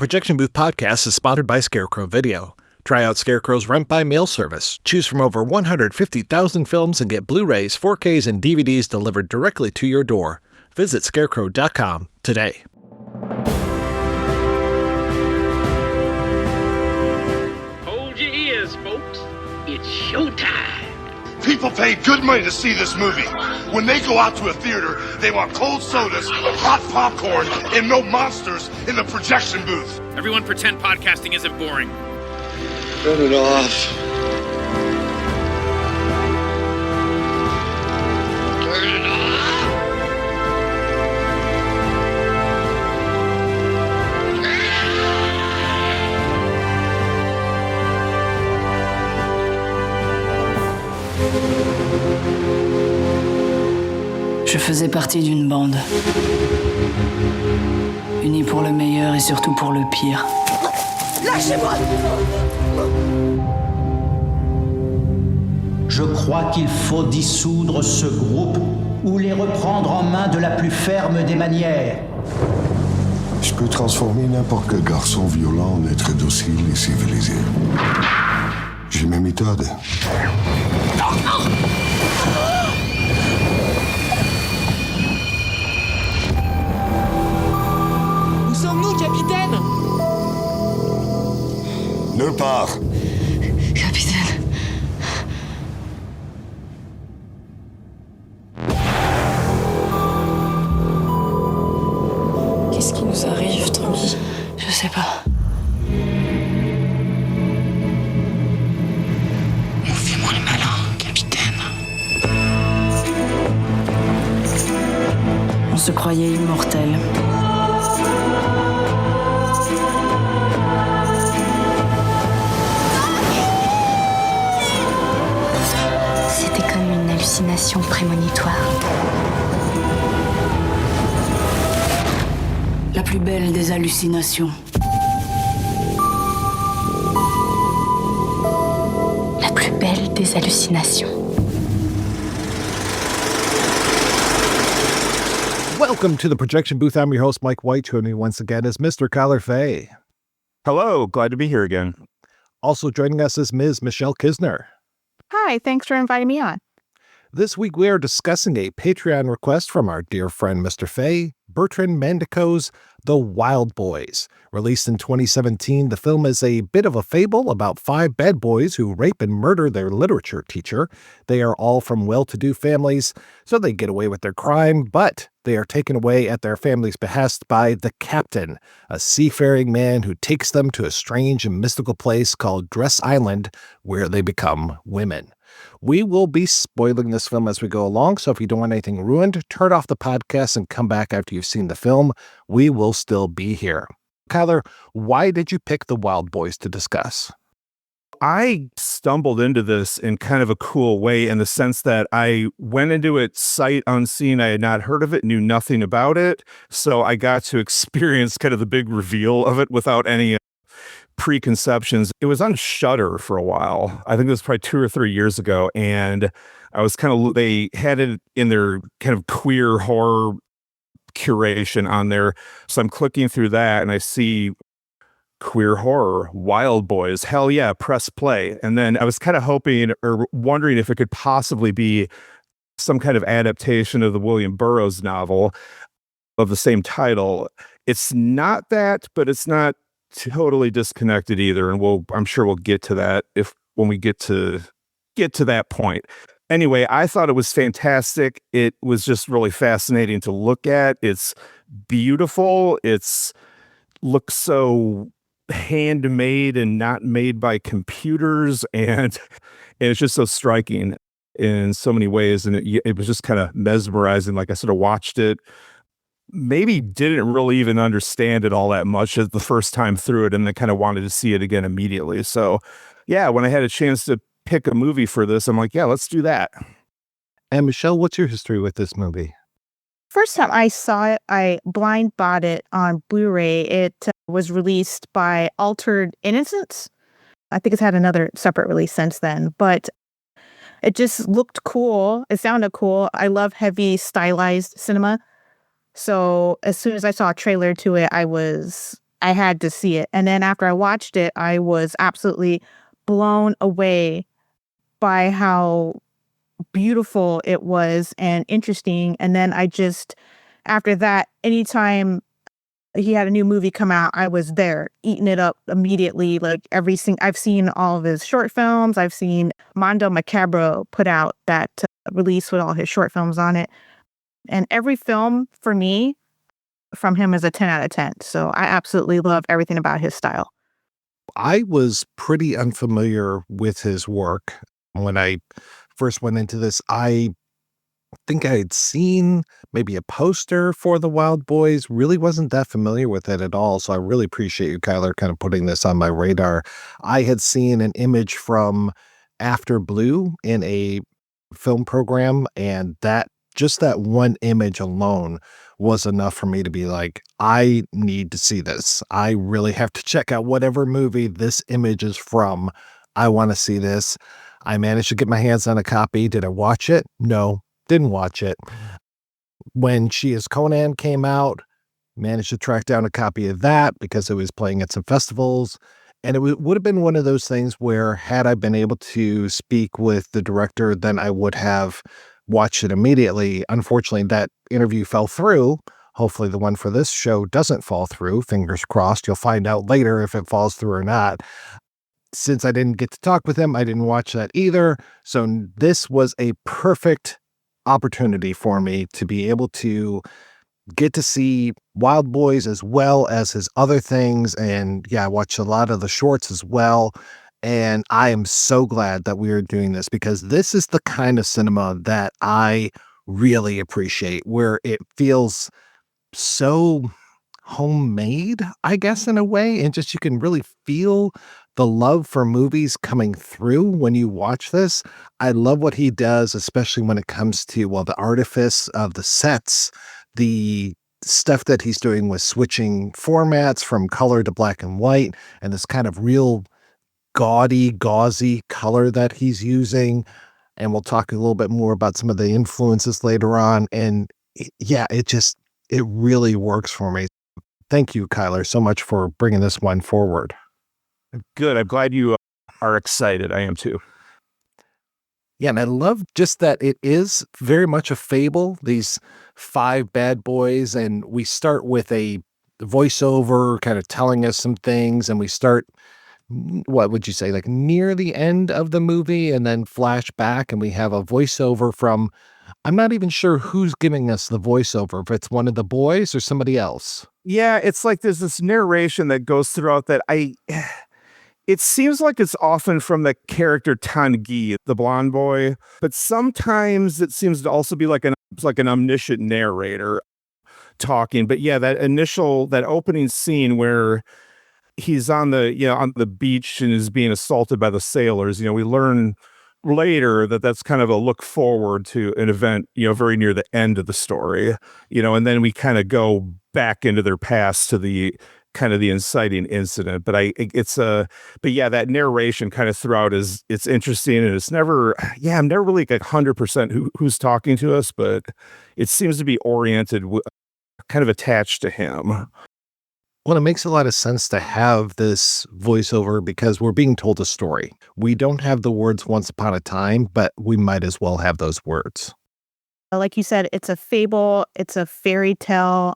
Projection Booth Podcast is sponsored by Scarecrow Video. Try out Scarecrow's rent-by-mail service. Choose from over 150,000 films and get Blu-rays, 4Ks, and DVDs delivered directly to your door. Visit scarecrow.com today. Hold your ears, folks. It's showtime. People pay good money to see this movie. When they go out to a theater, they want cold sodas, hot popcorn, and no monsters in the projection booth. Everyone pretend podcasting isn't boring. Turn it off. Turn it off. Je faisais partie d'une bande. Unie pour le meilleur et surtout pour le pire. Lâchez-moi! Je crois qu'il faut dissoudre ce groupe ou les reprendre en main de la plus ferme des manières. Je peux transformer n'importe quel garçon violent en être docile et civilisé. J'ai mes méthodes. Où sommes-nous, capitaine? Nulle part. Capitaine. Qu'est-ce qui nous arrive, Tanguy? Je sais pas. Fais-moi le malin, capitaine. On se croyait immortel. C'était comme une hallucination prémonitoire. La plus belle des hallucinations. La plus belle des hallucinations. Welcome to the Projection Booth. I'm your host, Mike White. Joining me once again is Mr. Kyler Fey. Hello, glad to be here again. Also joining us is Ms. Michelle Kisner. Hi, thanks for inviting me on. This week we are discussing a Patreon request from our dear friend Mr. Fey, Bertrand Mandico's The Wild Boys. Released in 2017, the film is a bit of a fable about 5 bad boys who rape and murder their literature teacher. They are all from well-to-do families, so they get away with their crime, but they are taken away at their family's behest by the captain, a seafaring man who takes them to a strange and mystical place called Dress Island, where they become women. We will be spoiling this film as we go along, so if you don't want anything ruined, turn off the podcast and come back after you've seen the film. We will still be here. Kyler, why did you pick The Wild Boys to discuss? I stumbled into this in kind of a cool way in the sense that I went into it sight unseen. I had not heard of it, knew nothing about it. So I got to experience kind of the big reveal of it without any preconceptions. It was on Shudder for a while. I think it was probably 2 or 3 years ago. And I was they had it in their kind of queer horror curation on there. So I'm clicking through that and I see queer horror, Wild Boys. Hell yeah, press play. And then I was kind of hoping or wondering if it could possibly be some kind of adaptation of the William Burroughs novel of the same title. It's not that, but it's not totally disconnected either. And I'm sure we'll get to that when we get to that point. Anyway, I thought it was fantastic. It was just really fascinating to look at. It's beautiful. Looks so handmade and not made by computers. And it's just so striking in so many ways. And it was just kind of mesmerizing. Like I sort of watched it, maybe didn't really even understand it all that much as the first time through it, and then kind of wanted to see it again immediately. So yeah, when I had a chance to pick a movie for this, I'm like, yeah, let's do that. And Michelle, what's your history with this movie? First time I saw it, I blind bought it on Blu-ray. It was released by Altered Innocence. I think it's had another separate release since then, but it just looked cool. It sounded cool. I love heavy stylized cinema. So as soon as I saw a trailer to it, I was I had to see it. And then after I watched it, I was absolutely blown away by how beautiful it was and interesting. And then after that, anytime he had a new movie come out, I was there eating it up immediately. Like I've seen all of his short films. I've seen Mondo Macabro put out that release with all his short films on it. And every film for me from him is a 10 out of 10. So I absolutely love everything about his style. I was pretty unfamiliar with his work when I first went into this. I think I had seen maybe a poster for The Wild Boys, really wasn't that familiar with it at all. So I really appreciate you, Kyler, kind of putting this on my radar. I had seen an image from After Blue in a film program, and just that one image alone was enough for me to be like, I need to see this. I really have to check out whatever movie this image is from. I want to see this. I managed to get my hands on a copy. Did I watch it? No, didn't watch it. When She Is Conan came out, managed to track down a copy of that because it was playing at some festivals. And it would have been one of those things where had I been able to speak with the director, then I would have watched it immediately. Unfortunately, that interview fell through. Hopefully the one for this show doesn't fall through. Fingers crossed. You'll find out later if it falls through or not. Since I didn't get to talk with him, I didn't watch that either. So this was a perfect opportunity for me to be able to get to see Wild Boys as well as his other things. And yeah, I watched a lot of the shorts as well. And I am so glad that we are doing this because this is the kind of cinema that I really appreciate, where it feels so homemade, I guess, in a way. And just you can really feel the love for movies coming through when you watch this. I love what he does, especially when it comes to, well, the artifice of the sets, the stuff that he's doing with switching formats from color to black and white, and this kind of real gauzy color that he's using. And we'll talk a little bit more about some of the influences later on. And it really works for me. Thank you, Kyler, so much for bringing this one forward. Good. I'm glad you are excited. I am too. Yeah, and I love just that it is very much a fable, these 5 bad boys, and we start with a voiceover kind of telling us some things, and we start, what would you say, like near the end of the movie, and then flash back, and we have a voiceover from, I'm not even sure who's giving us the voiceover, if it's one of the boys or somebody else. Yeah, it's like there's this narration that goes throughout that it seems like it's often from the character Tanguy, the blonde boy, but sometimes it seems to also be like an omniscient narrator talking. But yeah, that opening scene where he's on the beach and is being assaulted by the sailors, we learn later that that's kind of a look forward to an event, very near the end of the story, and then we kind of go back into their past to the kind of the inciting incident. But that narration kind of throughout it's interesting, and it's never, I'm never really like 100% who's talking to us, but it seems to be oriented, kind of attached to him. Well, it makes a lot of sense to have this voiceover because we're being told a story. We don't have the words once upon a time, but we might as well have those words. Like you said, it's a fable, it's a fairy tale.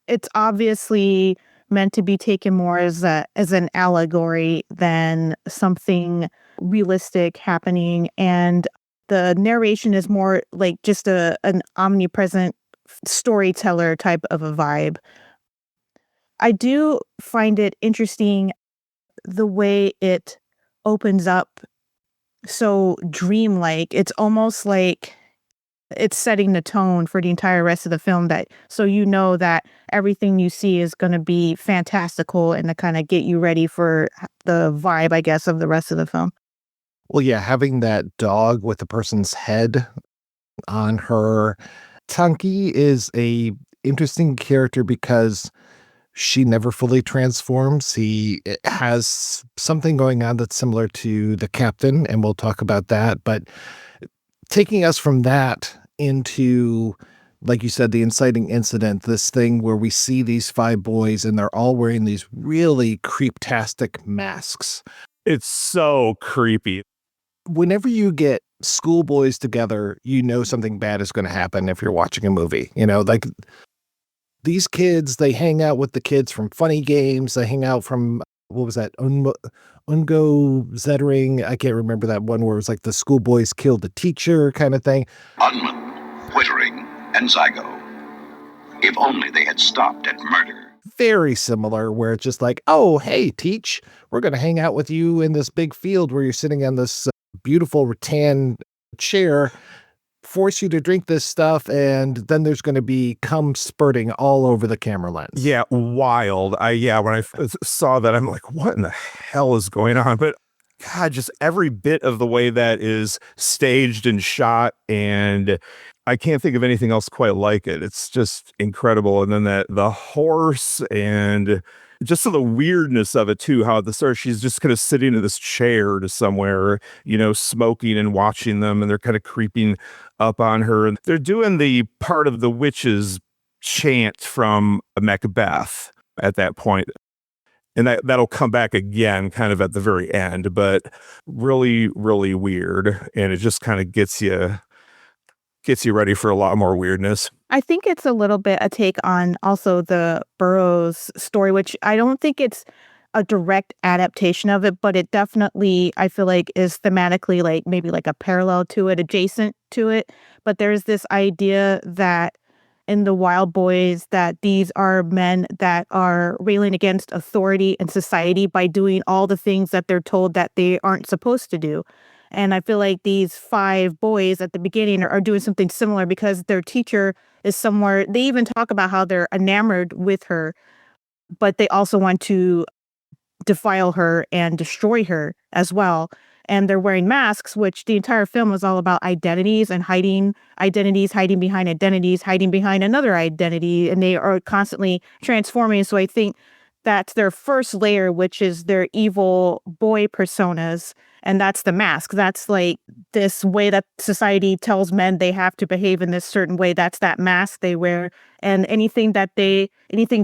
It's obviously meant to be taken more as an allegory than something realistic happening. And the narration is more like just an omnipresent storyteller type of a vibe. I do find it interesting the way it opens up so dreamlike. It's almost like it's setting the tone for the entire rest of the film, that that everything you see is going to be fantastical and to kind of get you ready for the vibe, I guess, of the rest of the film. Well, yeah, having that dog with the person's head on her. Tanguy is a interesting character because she never fully transforms. He has something going on that's similar to the captain, and we'll talk about that. But taking us from that into like you said, the inciting incident, this thing where we see these 5 boys and they're all wearing these really creeptastic masks. It's so creepy. Whenever you get schoolboys together, you know something bad is going to happen if you're watching a movie. Like these kids, they hang out with the kids from Funny Games. They hang out from, what was that? Ungo Zettering. I can't remember that one where it was like the schoolboys killed the teacher kind of thing. Unman, Twittering, and Zygo. If only they had stopped at murder. Very similar, where it's just like, oh, hey, Teach, we're going to hang out with you in this big field where you're sitting on this beautiful rattan chair, force you to drink this stuff, and then there's going to be cum spurting all over the camera lens. Yeah, wild. When I saw that, I'm like, what in the hell is going on? But God, just every bit of the way that is staged and shot, and I can't think of anything else quite like it. It's just incredible. And then the horse and just the weirdness of it too, how at the start she's just kind of sitting in this chair to somewhere, smoking and watching them, and they're kind of creeping up on her. And they're doing the part of the witches chant from Macbeth at that point. And that'll come back again kind of at the very end, but really, really weird. And it just kind of gets you ready for a lot more weirdness. I think it's a little bit a take on also the Burroughs story, which I don't think it's a direct adaptation of it, but it definitely, I feel like, is thematically like maybe like a parallel to it, adjacent to it. But there's this idea that in the Wild Boys, that these are men that are railing against authority and society by doing all the things that they're told that they aren't supposed to do. And I feel like these 5 boys at the beginning are doing something similar because their teacher is somewhere. They even talk about how they're enamored with her, but they also want to defile her and destroy her as well. And they're wearing masks, which the entire film is all about identities and hiding identities, hiding behind identities, hiding behind another identity. And they are constantly transforming. So I think that's their first layer, which is their evil boy personas. And that's the mask. That's like this way that society tells men they have to behave in this certain way. That's that mask they wear. And anything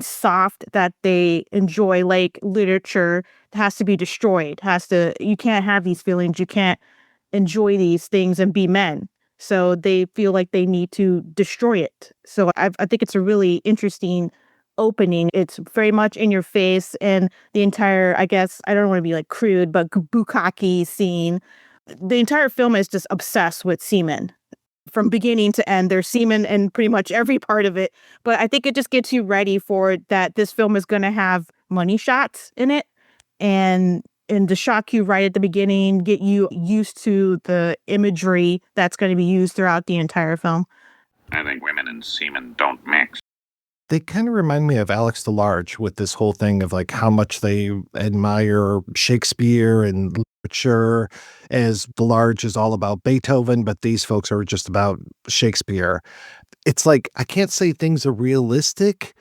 soft that they enjoy, like literature, has to be destroyed. You can't have these feelings. You can't enjoy these things and be men. So they feel like they need to destroy it. So I think it's a really interesting opening. It's very much in your face, and the entire, I guess, I don't want to be like crude, but bukkake scene. The entire film is just obsessed with semen. From beginning to end, there's semen in pretty much every part of it. But I think it just gets you ready for that this film is going to have money shots in it. And to shock you right at the beginning, get you used to the imagery that's going to be used throughout the entire film. I think women and semen don't mix. They kind of remind me of Alex DeLarge with this whole thing of like how much they admire Shakespeare and literature, as DeLarge is all about Beethoven, but these folks are just about Shakespeare. It's like, I can't say things are realistic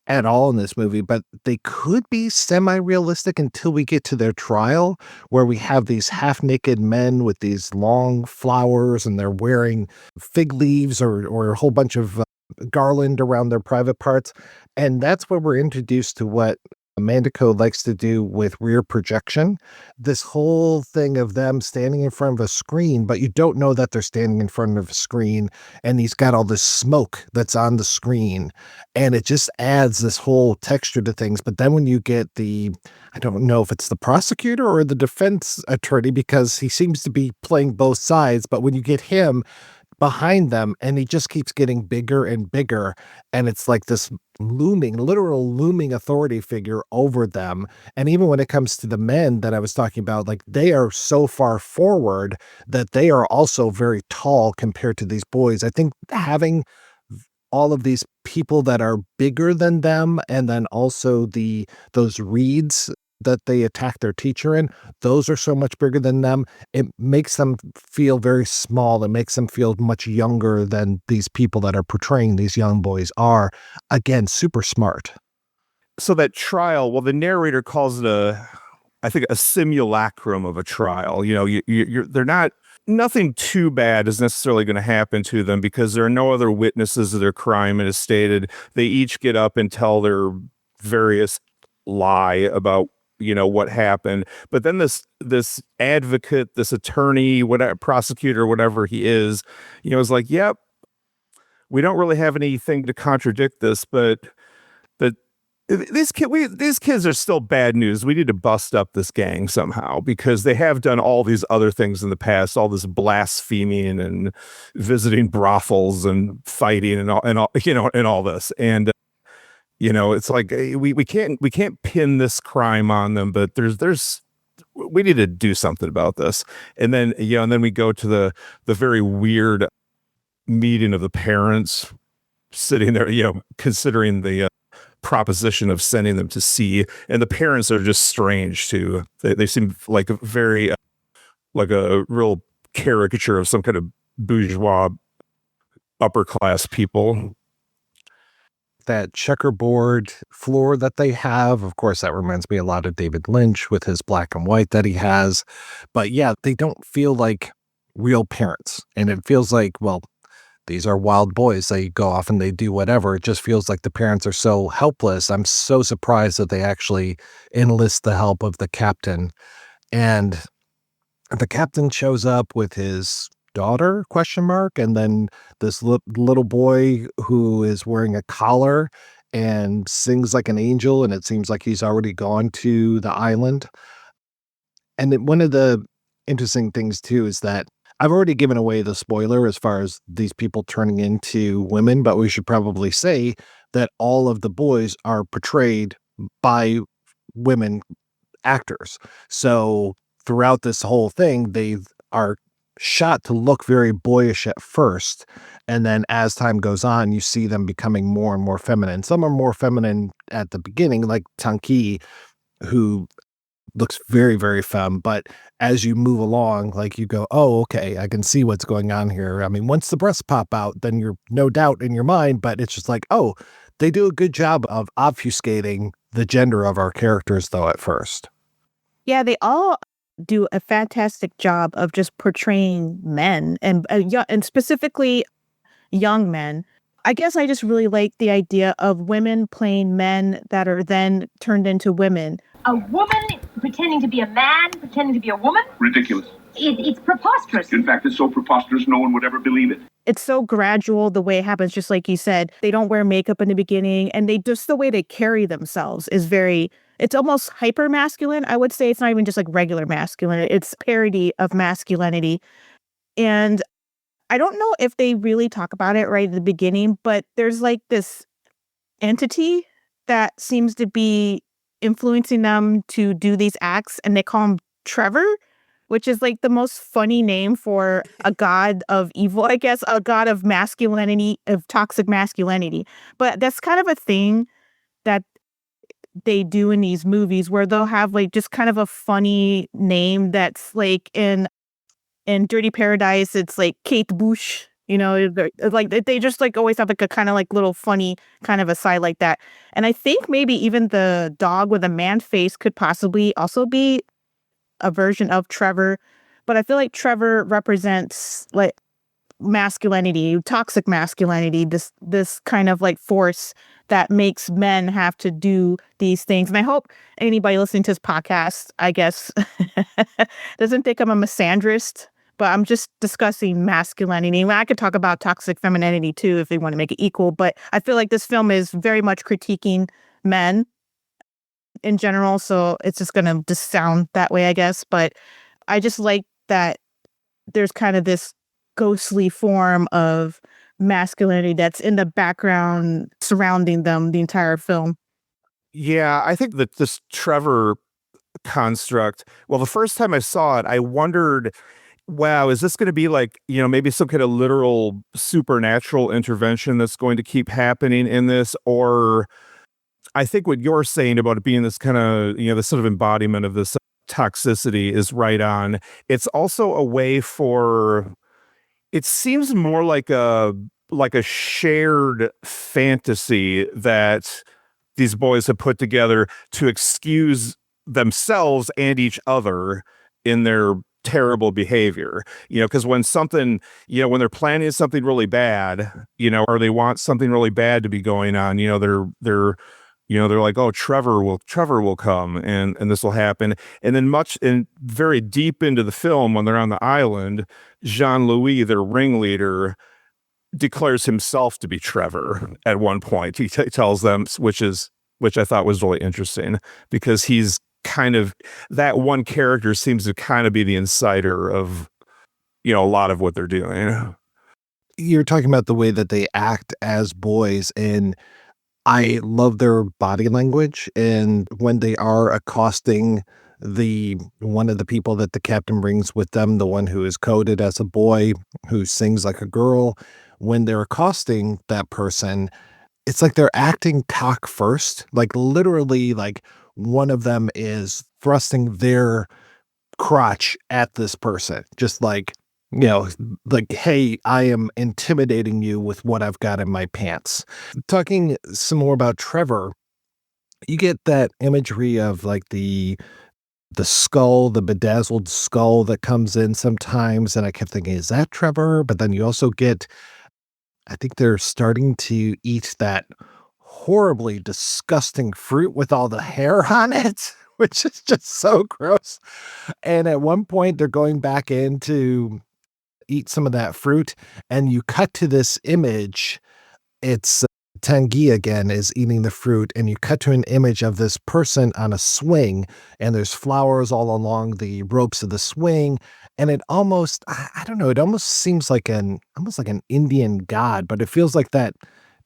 at all in this movie, but they could be semi-realistic until we get to their trial, where we have these half-naked men with these long flowers and they're wearing fig leaves or a whole bunch of garland around their private parts. And that's where we're introduced to what Mandico likes to do with rear projection. This whole thing of them standing in front of a screen, but you don't know that they're standing in front of a screen, and he's got all this smoke that's on the screen, and it just adds this whole texture to things. But then when you get I don't know if it's the prosecutor or the defense attorney, because he seems to be playing both sides, but when you get him behind them and he just keeps getting bigger and bigger, and it's like this literal looming authority figure over them. And even when it comes to the men that I was talking about, like they are so far forward that they are also very tall compared to these boys. I think having all of these people that are bigger than them, and then also those reeds that they attack their teacher in, those are so much bigger than them. It makes them feel very small. It makes them feel much younger than these people that are portraying these young boys are. Again, super smart. So that trial, well, the narrator calls it I think a simulacrum of a trial. They're not nothing too bad is necessarily going to happen to them because there are no other witnesses of their crime. It is stated they each get up and tell their various lie about what happened. But then this advocate, this attorney, whatever, prosecutor, whatever he is like, yep, we don't really have anything to contradict this, but these kids are still bad news. We need to bust up this gang somehow because they have done all these other things in the past, all this blaspheming and visiting brothels and fighting and all this. And it's like we can't pin this crime on them, but we need to do something about this. And then we go to the very weird meeting of the parents sitting there, considering the proposition of sending them to sea, and the parents are just strange too. They seem like a very like a real caricature of some kind of bourgeois upper class people. That checkerboard floor that they have, of course, that reminds me a lot of David Lynch with his black and white that he has. But yeah, they don't feel like real parents, and it feels like, well, these are wild boys. They go off and they do whatever. It just feels like the parents are so helpless. I'm so surprised that they actually enlist the help of the captain. And the captain shows up with his daughter, ? And then this little boy who is wearing a collar and sings like an angel. And it seems like he's already gone to the island. And then one of the interesting things too is that I've already given away the spoiler as far as these people turning into women, but we should probably say that all of the boys are portrayed by women actors. So throughout this whole thing, they are shot to look very boyish at first. And then as time goes on, you see them becoming more and more feminine. Some are more feminine at the beginning, like Tanki, who looks very, very femme, but as you move along, like you go, oh, okay, I can see what's going on here. I mean, once the breasts pop out, then you're no doubt in your mind, but it's just like, oh, they do a good job of obfuscating the gender of our characters, though, at first. Yeah, they all do a fantastic job of just portraying men and specifically young men. I guess I just really like the idea of women playing men that are then turned into women. A woman pretending to be a man, pretending to be a woman? Ridiculous. It's preposterous. In fact, it's so preposterous no one would ever believe it. It's so gradual the way it happens, just like you said. They don't wear makeup in the beginning, and just the way they carry themselves is it's almost hyper masculine. I would say it's not even just like regular masculine. It's parody of masculinity. And I don't know if they really talk about it right at the beginning, but there's like this entity that seems to be influencing them to do these acts, and they call him Trevor, which is like the most funny name for a god of evil, I guess, a god of masculinity, of toxic masculinity. But that's kind of a thing that they do in these movies where they'll have like just kind of a funny name that's like in Dirty Paradise, it's like Kate Bush, like they just like always have like a kind of like little funny kind of a side like that. And I think maybe even the dog with a man face could possibly also be a version of Trevor. But I feel like Trevor represents like masculinity, toxic masculinity, this kind of like force that makes men have to do these things. And I hope anybody listening to this podcast, I guess, doesn't think I'm a misandrist, but I'm just discussing masculinity. I could talk about toxic femininity too if they want to make it equal, but I feel like this film is very much critiquing men in general, so it's just going to just sound that way, I guess. But I just like that there's kind of this ghostly form of masculinity that's in the background surrounding them the entire film. Yeah, I think that this Trevor construct, well, the first time I saw it, I wondered, wow, is this going to be like, maybe some kind of literal supernatural intervention that's going to keep happening in this? Or I think what you're saying about it being this kind of, this sort of embodiment of this toxicity is right on. It's also a way for, it seems more like a shared fantasy that these boys have put together to excuse themselves and each other in their terrible behavior, because when something, when they're planning something really bad, or they want something really bad to be going on, they're like, oh, Trevor will come and this will happen. And then very deep into the film, when they're on the island, Jean-Louis, their ringleader, declares himself to be Trevor at one point. He tells them, which I thought was really interesting, because he's kind of, that one character seems to kind of be the insider of, a lot of what they're doing. You're talking about the way that they act as boys, and I love their body language. And when they are accosting one of the people that the captain brings with them, the one who is coded as a boy who sings like a girl, when they're accosting that person, it's like they're acting cock first. Like literally, like one of them is thrusting their crotch at this person, just like, like, hey, I am intimidating you with what I've got in my pants. Talking some more about Trevor, you get that imagery of like the skull, the bedazzled skull that comes in sometimes. And I kept thinking, is that Trevor? But then you also get, I think they're starting to eat that horribly disgusting fruit with all the hair on it, which is just so gross. And at one point, they're going back in to eat some of that fruit, and you cut to this image. It's Tanguy again is eating the fruit, and you cut to an image of this person on a swing, and there's flowers all along the ropes of the swing. And it almost, I don't know, it almost seems like almost like an Indian god, but it feels like that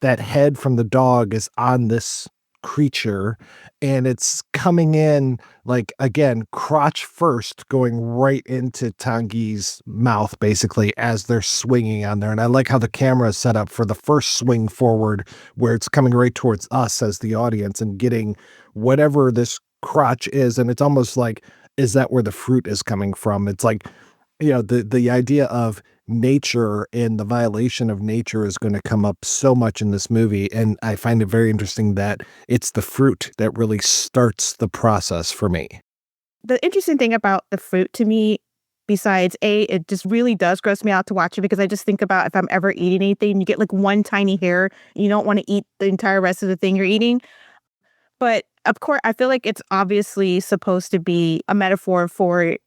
head from the dog is on this creature, and it's coming in like, again, crotch first, going right into Tanguy's mouth basically as they're swinging on there. And I like how the camera is set up for the first swing forward, where it's coming right towards us as the audience and getting whatever this crotch is. And it's almost like, is that where the fruit is coming from? It's like, the idea of nature and the violation of nature is going to come up so much in this movie. And I find it very interesting that it's the fruit that really starts the process for me. The interesting thing about the fruit to me, besides it just really does gross me out to watch it, because I just think about if I'm ever eating anything, you get like one tiny hair, you don't want to eat the entire rest of the thing you're eating. But of course, I feel like it's obviously supposed to be a metaphor for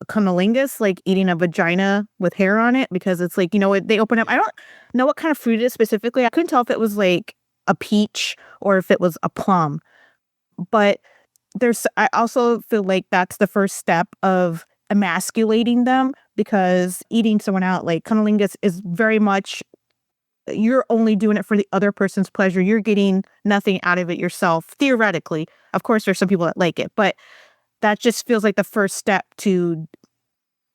cunnilingus, like eating a vagina with hair on it, because it's like, they open up. I don't know what kind of fruit it is specifically. I couldn't tell if it was like a peach or if it was a plum. But I also feel like that's the first step of emasculating them, because eating someone out, like cunnilingus, is very much, you're only doing it for the other person's pleasure. You're getting nothing out of it yourself, theoretically. Of course, there's some people that like it, but that just feels like the first step to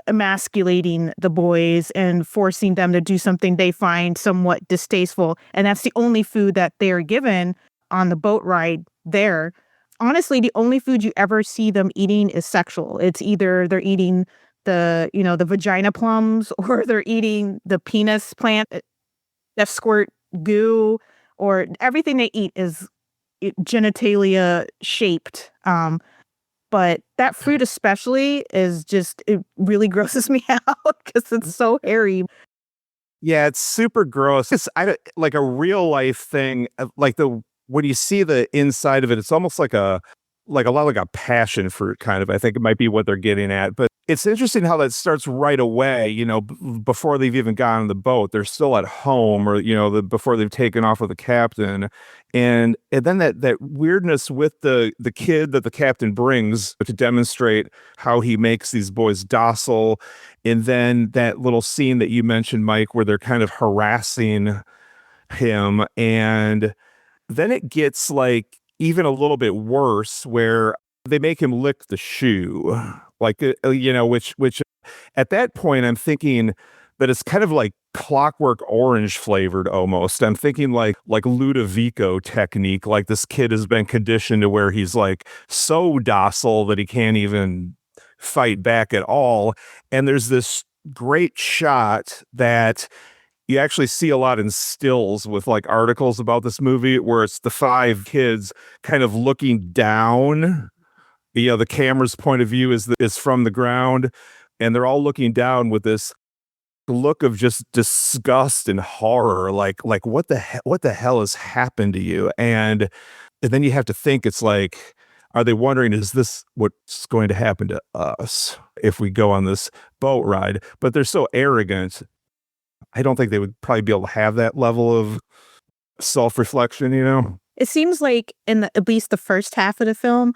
emasculating the boys and forcing them to do something they find somewhat distasteful. And that's the only food that they're given on the boat ride there. Honestly, the only food you ever see them eating is sexual. It's either they're eating the vagina plums, or they're eating the penis plant that squirt goo, or everything they eat is genitalia shaped. But that fruit especially is just, it really grosses me out because it's so hairy. Yeah, it's super gross. It's like a real life thing. Like when you see the inside of it, it's almost like a lot like a passion fruit kind of. I think it might be what they're getting at. But it's interesting how that starts right away. Before they've even gotten on the boat, they're still at home, or before they've taken off with the captain, and then that weirdness with the kid that the captain brings to demonstrate how he makes these boys docile, and then that little scene that you mentioned, Mike, where they're kind of harassing him, and then it gets like even a little bit worse, where they make him lick the shoe, like which at that point I'm thinking that it's kind of like Clockwork Orange flavored almost. I'm thinking like Ludovico technique, like this kid has been conditioned to where he's like so docile that he can't even fight back at all. And there's this great shot that you actually see a lot in stills with like articles about this movie, where it's the 5 kids kind of looking down. The camera's point of view is from the ground, and they're all looking down with this look of just disgust and horror, like what the hell has happened to you? And then you have to think, it's like, are they wondering, is this what's going to happen to us if we go on this boat ride? But they're so arrogant. I don't think they would probably be able to have that level of self-reflection, you know? It seems like at least the first half of the film,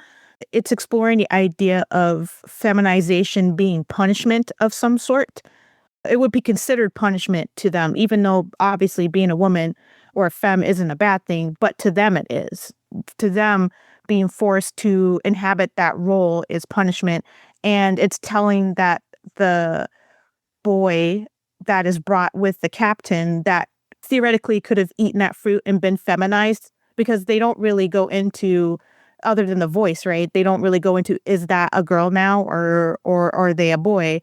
it's exploring the idea of feminization being punishment of some sort. It would be considered punishment to them, even though obviously being a woman or a femme isn't a bad thing, but to them it is. To them, being forced to inhabit that role is punishment. And it's telling that the boy that is brought with the captain that theoretically could have eaten that fruit and been feminized, because they don't really go into, other than the voice, right? They don't really go into, is that a girl now or are they a boy?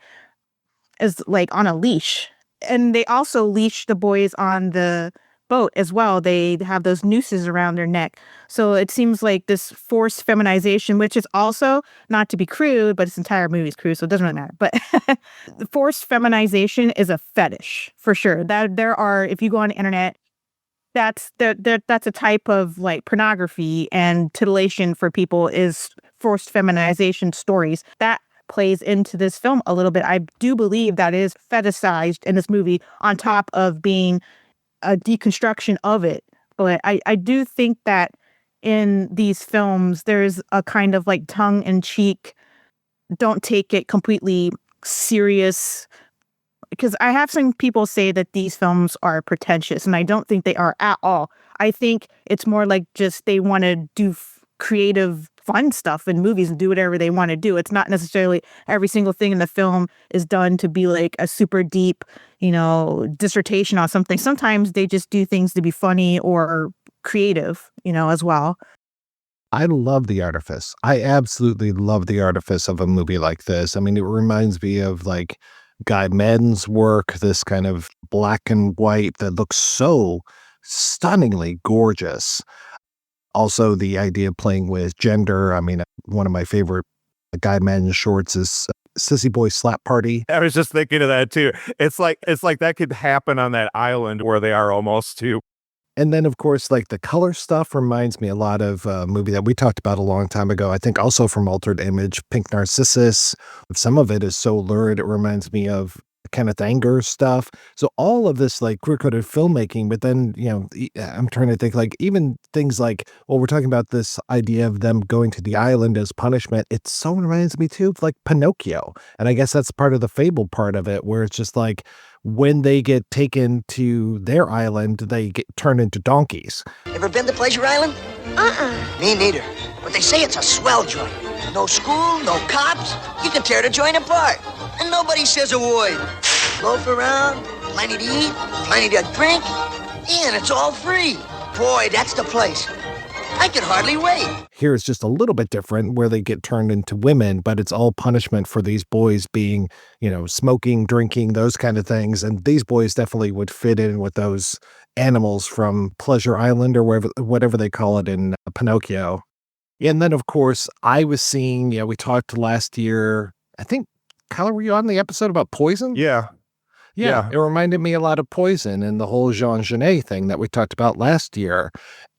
Is like on a leash. And they also leash the boys on the boat as well. They have those nooses around their neck. So it seems like this forced feminization, which is also, not to be crude, but this entire movie is crude, so it doesn't really matter. But the forced feminization is a fetish for sure. That there are, if you go on the internet, that's a type of like pornography and titillation for people, is forced feminization stories. That plays into this film a little bit. I do believe that is fetishized in this movie on top of being a deconstruction of it. But I do think that in these films, there's a kind of like tongue-in-cheek, don't take it completely serious. Because I have seen people say that these films are pretentious, and I don't think they are at all. I think it's more like just they want to do creative, fun stuff in movies and do whatever they want to do. It's not necessarily every single thing in the film is done to be like a super deep, dissertation on something. Sometimes they just do things to be funny or creative, as well. I love the artifice. I absolutely love the artifice of a movie like this. I mean, it reminds me of like Guy Maddin's work, this kind of black and white that looks so stunningly gorgeous. Also, the idea of playing with gender. I mean, one of my favorite Guy Maddin shorts is Sissy Boy Slap Party. I was just thinking of that too. It's like that could happen on that island where they are almost too. And then, of course, like the color stuff reminds me a lot of a movie that we talked about a long time ago. I think also from Altered Image, Pink Narcissus. Some of it is so lurid, it reminds me of Kenneth Anger's stuff. So all of this like queer-coded filmmaking, but then, I'm trying to think like even things like, well, we're talking about this idea of them going to the island as punishment. It so reminds me too of like Pinocchio. And I guess that's part of the fable part of it, where it's just like when they get taken to their island, they get turned into donkeys. Ever been to Pleasure Island? Me neither. But they say it's a swell joint. No school, no cops. You can tear the joint apart. And nobody says a word. Loaf around, plenty to eat, plenty to drink, and it's all free. Boy, that's the place. I can hardly wait. Here it's just a little bit different, where they get turned into women, but it's all punishment for these boys being, smoking, drinking, those kind of things. And these boys definitely would fit in with those animals from Pleasure Island or whatever they call it in Pinocchio. And then, of course, I was seeing, we talked last year, I think, Kyler, were you on the episode about Poison? Yeah. It reminded me a lot of Poison and the whole Genet thing that we talked about last year.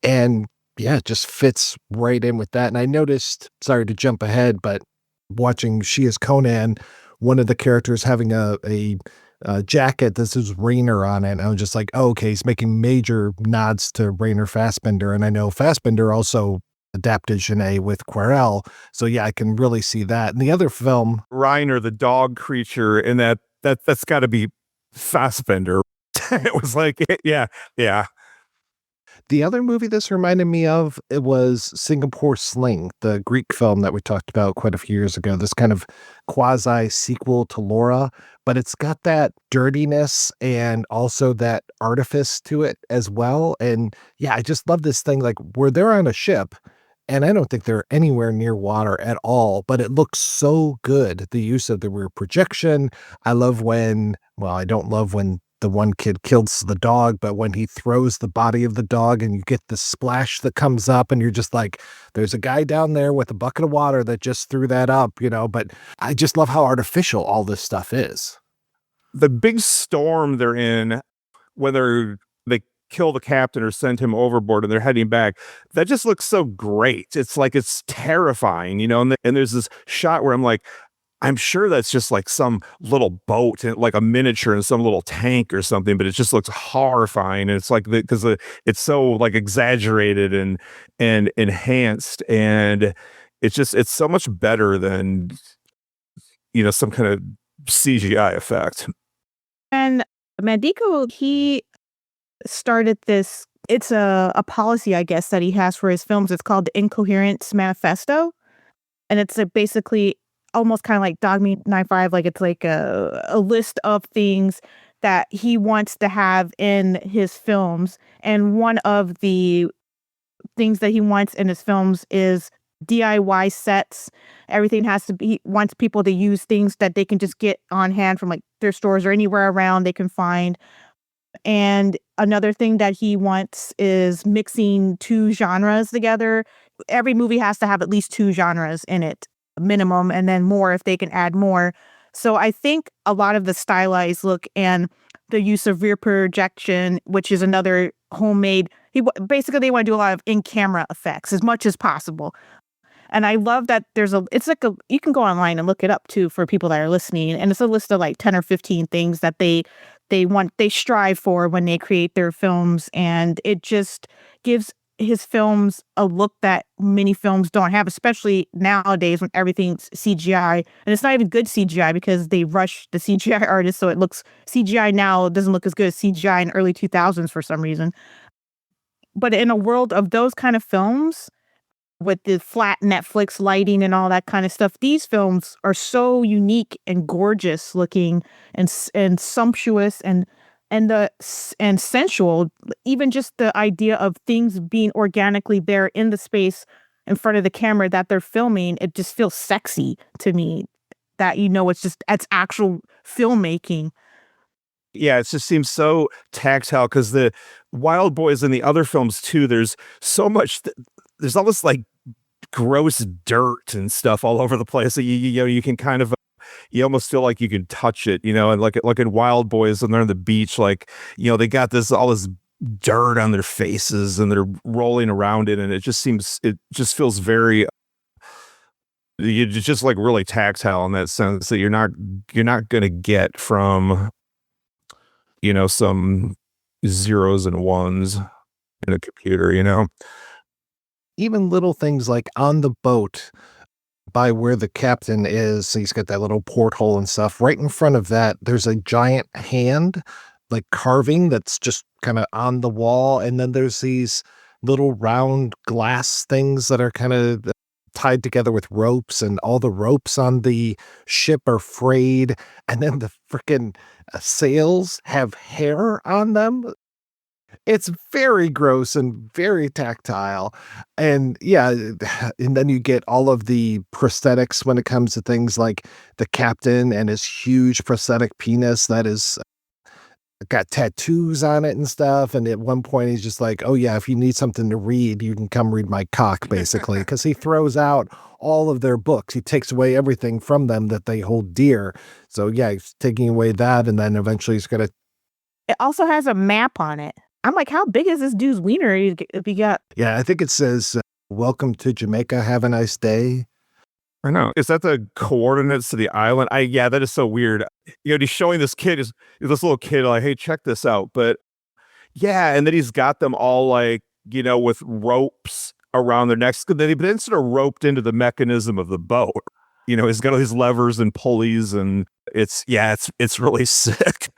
And yeah, it just fits right in with that. And I noticed, sorry to jump ahead, but watching She is Conan, one of the characters having a jacket that says Rainer on it. And I was just like, oh, okay, he's making major nods to Rainer Fassbinder. And I know Fassbinder also adapted Genet with Quarel. So yeah, I can really see that. And the other film, Reiner, the dog creature, and that's got to be Fassbinder. It was like, yeah. The other movie this reminded me of, it was Singapore Sling, the Greek film that we talked about quite a few years ago, this kind of quasi sequel to Laura, but it's got that dirtiness and also that artifice to it as well. And yeah, I just love this thing, like where they're on a ship, and I don't think they're anywhere near water at all, but it looks so good. The use of the rear projection. I don't love when the one kid kills the dog, but when he throws the body of the dog and you get the splash that comes up and you're just like, there's a guy down there with a bucket of water that just threw that up, but I just love how artificial all this stuff is. The big storm they're in, whether they kill the captain or send him overboard and they're heading back, that just looks so great. It's like, it's terrifying, and there's this shot where I'm like, I'm sure that's just like some little boat, like a miniature in some little tank or something, but it just looks horrifying. And it's like, because it's so like exaggerated and enhanced, and it's so much better than, some kind of CGI effect. And Mandico, he started this, it's a policy, I guess, that he has for his films. It's called the Incoherence Manifesto. And it's basically almost kind of like Dog Meat 95, like it's like a list of things that he wants to have in his films. And one of the things that he wants in his films is DIY sets. Everything has to be, he wants people to use things that they can just get on hand from like their stores or anywhere around they can find. And another thing that he wants is mixing two genres together. Every movie has to have at least two genres in it, minimum, and then more if they can add more. So I think a lot of the stylized look and the use of rear projection, which is another homemade, basically they want to do a lot of in-camera effects as much as possible. And I love that it's like you can go online and look it up too for people that are listening. And it's a list of like 10 or 15 things that they strive for when they create their films. And it just gives his films a look that many films don't have, especially nowadays when everything's CGI. And it's not even good CGI because they rush the CGI artists. So it looks, CGI now doesn't look as good as CGI in early 2000s for some reason. But in a world of those kind of films, with the flat Netflix lighting and all that kind of stuff, these films are so unique and gorgeous looking and sumptuous and sensual. Even just the idea of things being organically there in the space in front of the camera that they're filming, it just feels sexy to me. That it's actual filmmaking. Yeah, it just seems so tactile because the Wild Boys and the other films too, there's so much, there's almost like gross dirt and stuff all over the place. So you can kind of, you almost feel like you can touch it, and like in Wild Boys when they're on the beach, like, they got all this dirt on their faces and they're rolling around it. And it just feels very, it's just like really tactile in that sense that you're not going to get from, some zeros and ones in a computer, Even little things like on the boat by where the captain is, he's got that little porthole and stuff. Right in front of that, there's a giant hand, like carving that's just kind of on the wall. And then there's these little round glass things that are kind of tied together with ropes, and all the ropes on the ship are frayed. And then the freaking sails have hair on them. It's very gross and very tactile. And yeah, and then you get all of the prosthetics when it comes to things like the captain and his huge prosthetic penis that is got tattoos on it and stuff. And at one point he's just like, oh yeah, if you need something to read, you can come read my cock, basically, because he throws out all of their books. He takes away everything from them that they hold dear. So yeah, he's taking away that, and then eventually he's gonna. It also has a map on it. I'm like, how big is this dude's wiener if he got? Yeah, I think it says, welcome to Jamaica, have a nice day. I know. Is that the coordinates to the island? Yeah, that is so weird. He's showing this little kid, like, hey, check this out. But yeah, and then he's got them all like, with ropes around their necks. But then sort of roped into the mechanism of the boat. He's got all these levers and pulleys, and it's really sick.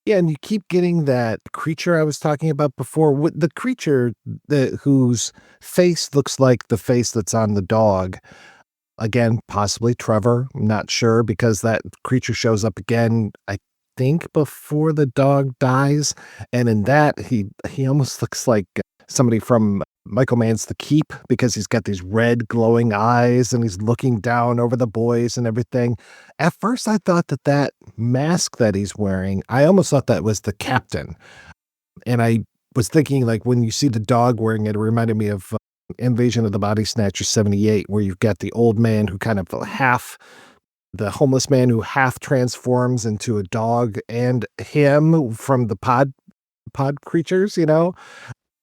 Yeah, and you keep getting that creature I was talking about before. With the creature whose face looks like the face that's on the dog. Again, possibly Trevor. I'm not sure, because that creature shows up again, I think, before the dog dies. And in that, he almost looks like somebody from Michael Mann's The Keep because he's got these red glowing eyes and he's looking down over the boys and everything. At first, I thought that mask that he's wearing, I almost thought that was the captain. And I was thinking, like, when you see the dog wearing it, it reminded me of Invasion of the Body Snatchers 78, where you've got the old man who kind of the homeless man who half transforms into a dog, and him from the pod creatures,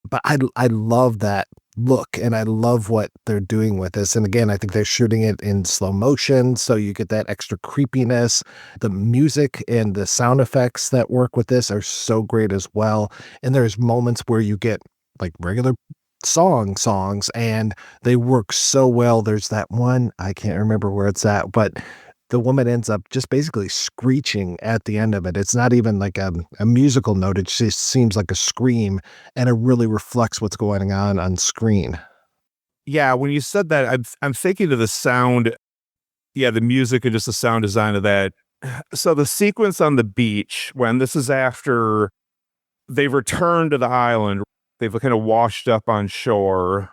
But I love that look, and I love what they're doing with this. And again, I think they're shooting it in slow motion, so you get that extra creepiness. The music and the sound effects that work with this are so great as well. And there's moments where you get like regular songs, and they work so well. There's that one, I can't remember where it's at, but the woman ends up just basically screeching at the end of it. It's not even like a musical note. It just seems like a scream, and it really reflects what's going on screen. Yeah, when you said that, I'm thinking of the sound, yeah, the music and just the sound design of that. So the sequence on the beach, when this is after they've returned to the island, they've kind of washed up on shore.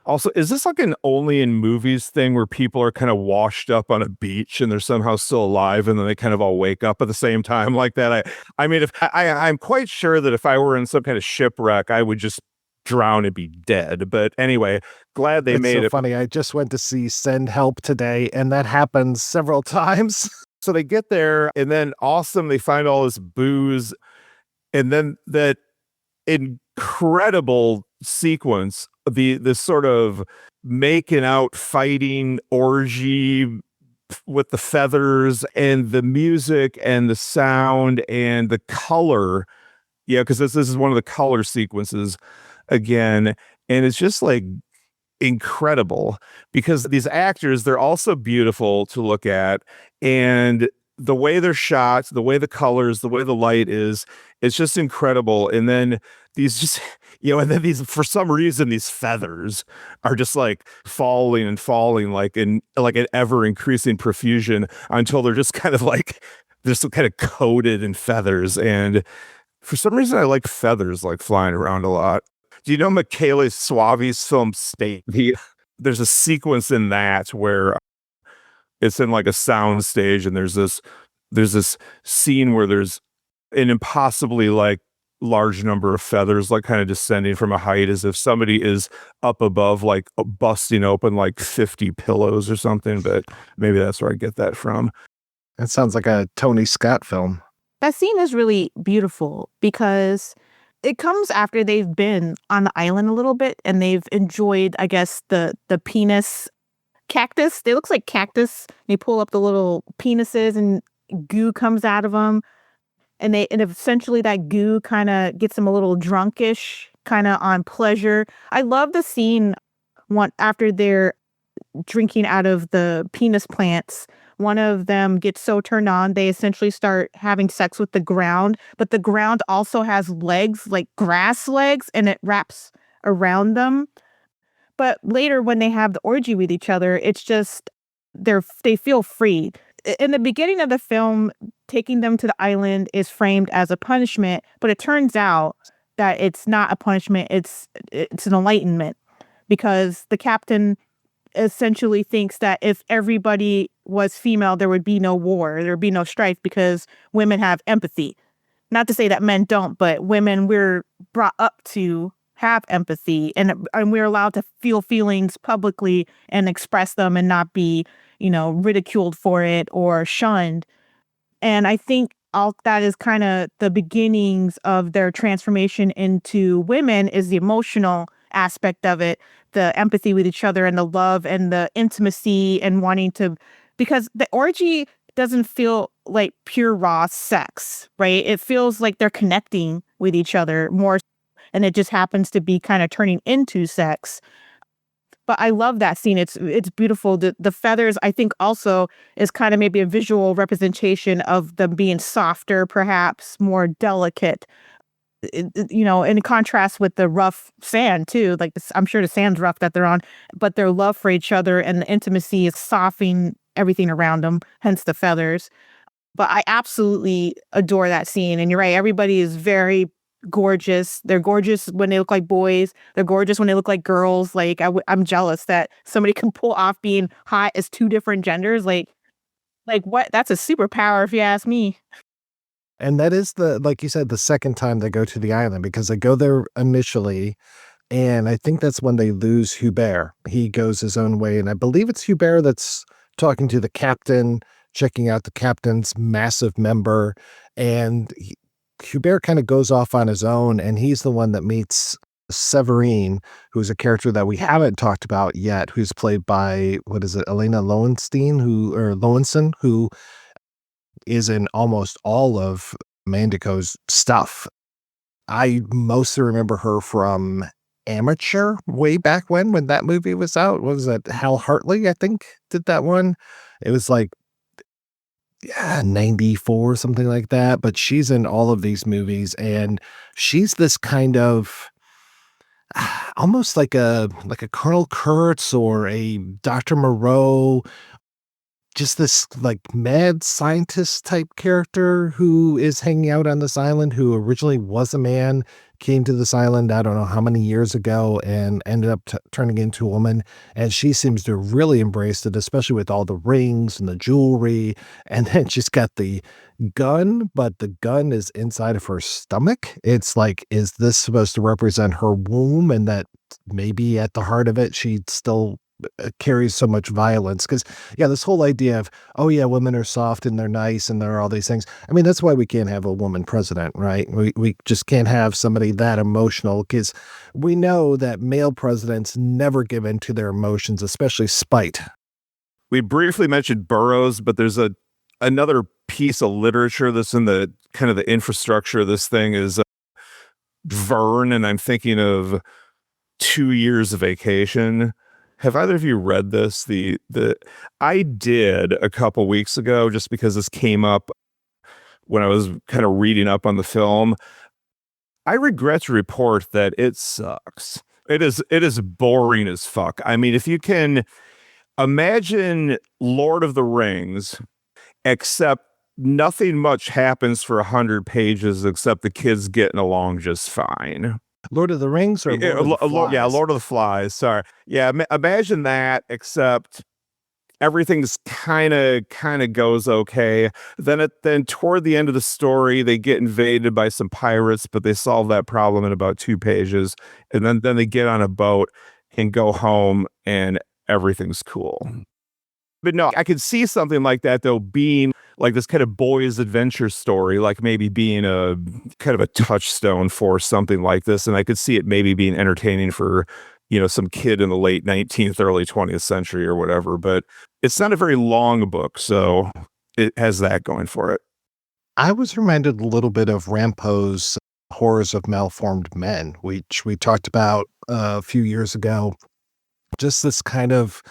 Also, is this like an only in movies thing where people are kind of washed up on a beach and they're somehow still alive and then they kind of all wake up at the same time like that? I mean, if I'm quite sure that if I were in some kind of shipwreck, I would just drown and be dead. But anyway, glad they made it. Funny. I just went to see Send Help today, and that happens several times. So they get there, and then awesome, they find all this booze, and then that incredible sequence, this sort of making out fighting orgy with the feathers and the music and the sound and the color. Yeah, because this is one of the color sequences again, and it's just like incredible because these actors, they're also beautiful to look at, and the way they're shot, the way the colors, the way the light is, it's just incredible. And then these just, and then these, for some reason, these feathers are just like falling and falling like in like an ever increasing profusion until they're just kind of like, they're so kind of coated in feathers. And for some reason, I like feathers like flying around a lot. Do you know Michele Soavi's film State? There's a sequence in that where it's in like a sound stage, and there's this scene where there's an impossibly like large number of feathers like kind of descending from a height, as if somebody is up above like busting open like 50 pillows or something. But maybe that's where I get that from. That sounds like a Tony Scott film. That scene is really beautiful because it comes after they've been on the island a little bit and they've enjoyed, I guess, the penis cactus. They looks like cactus. They pull up the little penises and goo comes out of them. And essentially that goo kind of gets them a little drunkish, kind of on pleasure. I love the scene after they're drinking out of the penis plants. One of them gets so turned on, they essentially start having sex with the ground, but the ground also has legs, like grass legs, and it wraps around them. But later when they have the orgy with each other, it's just, they feel free. In the beginning of the film, taking them to the island is framed as a punishment, but it turns out that it's not a punishment, it's an enlightenment, because the captain essentially thinks that if everybody was female, there would be no war, there would be no strife, because women have empathy. Not to say that men don't, but women, we're brought up to have empathy, and we're allowed to feel feelings publicly and express them and not be, ridiculed for it or shunned. And I think all that is kind of the beginnings of their transformation into women, is the emotional aspect of it, the empathy with each other and the love and the intimacy and wanting to, because the orgy doesn't feel like pure raw sex, right? It feels like they're connecting with each other more, and it just happens to be kind of turning into sex. But I love that scene. It's beautiful. The feathers, I think, also is kind of maybe a visual representation of them being softer, perhaps more delicate. In contrast with the rough sand too. Like I'm sure the sand's rough that they're on, but their love for each other and the intimacy is softening everything around them. Hence the feathers. But I absolutely adore that scene. And you're right, everybody is very gorgeous. They're gorgeous when they look like boys. They're gorgeous when they look like girls. Like I'm jealous that somebody can pull off being hot as two different genders. Like what? That's a superpower if you ask me. And that is like you said, the second time they go to the island because they go there initially. And I think that's when they lose Hubert. He goes his own way. And I believe it's Hubert that's talking to the captain, checking out the captain's massive member. And Hubert kind of goes off on his own. And he's the one that meets Severine, who's a character that we haven't talked about yet, who's played by, what is it, Elena Lowenson, who is in almost all of Mandico's stuff. I mostly remember her from Amateur way back when that movie was out. What was that? Hal Hartley, I think, did that one. It was like, yeah, 94, something like that. But she's in all of these movies, and she's this kind of almost like a Colonel Kurtz or a Dr. Moreau, just this like mad scientist type character who is hanging out on this island, who originally was a man, came to this island, I don't know how many years ago, and ended up turning into a woman. And she seems to have really embraced it, especially with all the rings and the jewelry. And then she's got the gun, but the gun is inside of her stomach. It's like, is this supposed to represent her womb? And that maybe at the heart of it, she still carries so much violence. Because yeah, this whole idea of, oh yeah, women are soft and they're nice and there are all these things. I mean, that's why we can't have a woman president, right? We just can't have somebody that emotional, because we know that male presidents never give in to their emotions, especially spite. We briefly mentioned Burroughs, but there's another piece of literature that's in the kind of the infrastructure of this thing is Verne, and I'm thinking of 2 Years of Vacation. Have either of you read this? I did a couple weeks ago, just because this came up when I was kind of reading up on the film. I regret to report that it sucks. It is boring as fuck. I mean, if you can imagine Lord of the Rings, except nothing much happens for 100 pages except the kids getting along just fine. Lord of the Rings or Lord of the Flies? Yeah, Lord of the Flies. Sorry. Yeah, imagine that, except everything's kind of goes okay. Then toward the end of the story, they get invaded by some pirates, but they solve that problem in about 2 pages, and then they get on a boat and go home, and everything's cool. But no, I could see something like that, though, being like this kind of boys' adventure story, like maybe being a kind of a touchstone for something like this. And I could see it maybe being entertaining for, some kid in the late 19th, early 20th century or whatever. But it's not a very long book, so it has that going for it. I was reminded a little bit of Rampo's Horrors of Malformed Men, which we talked about a few years ago. Just this kind of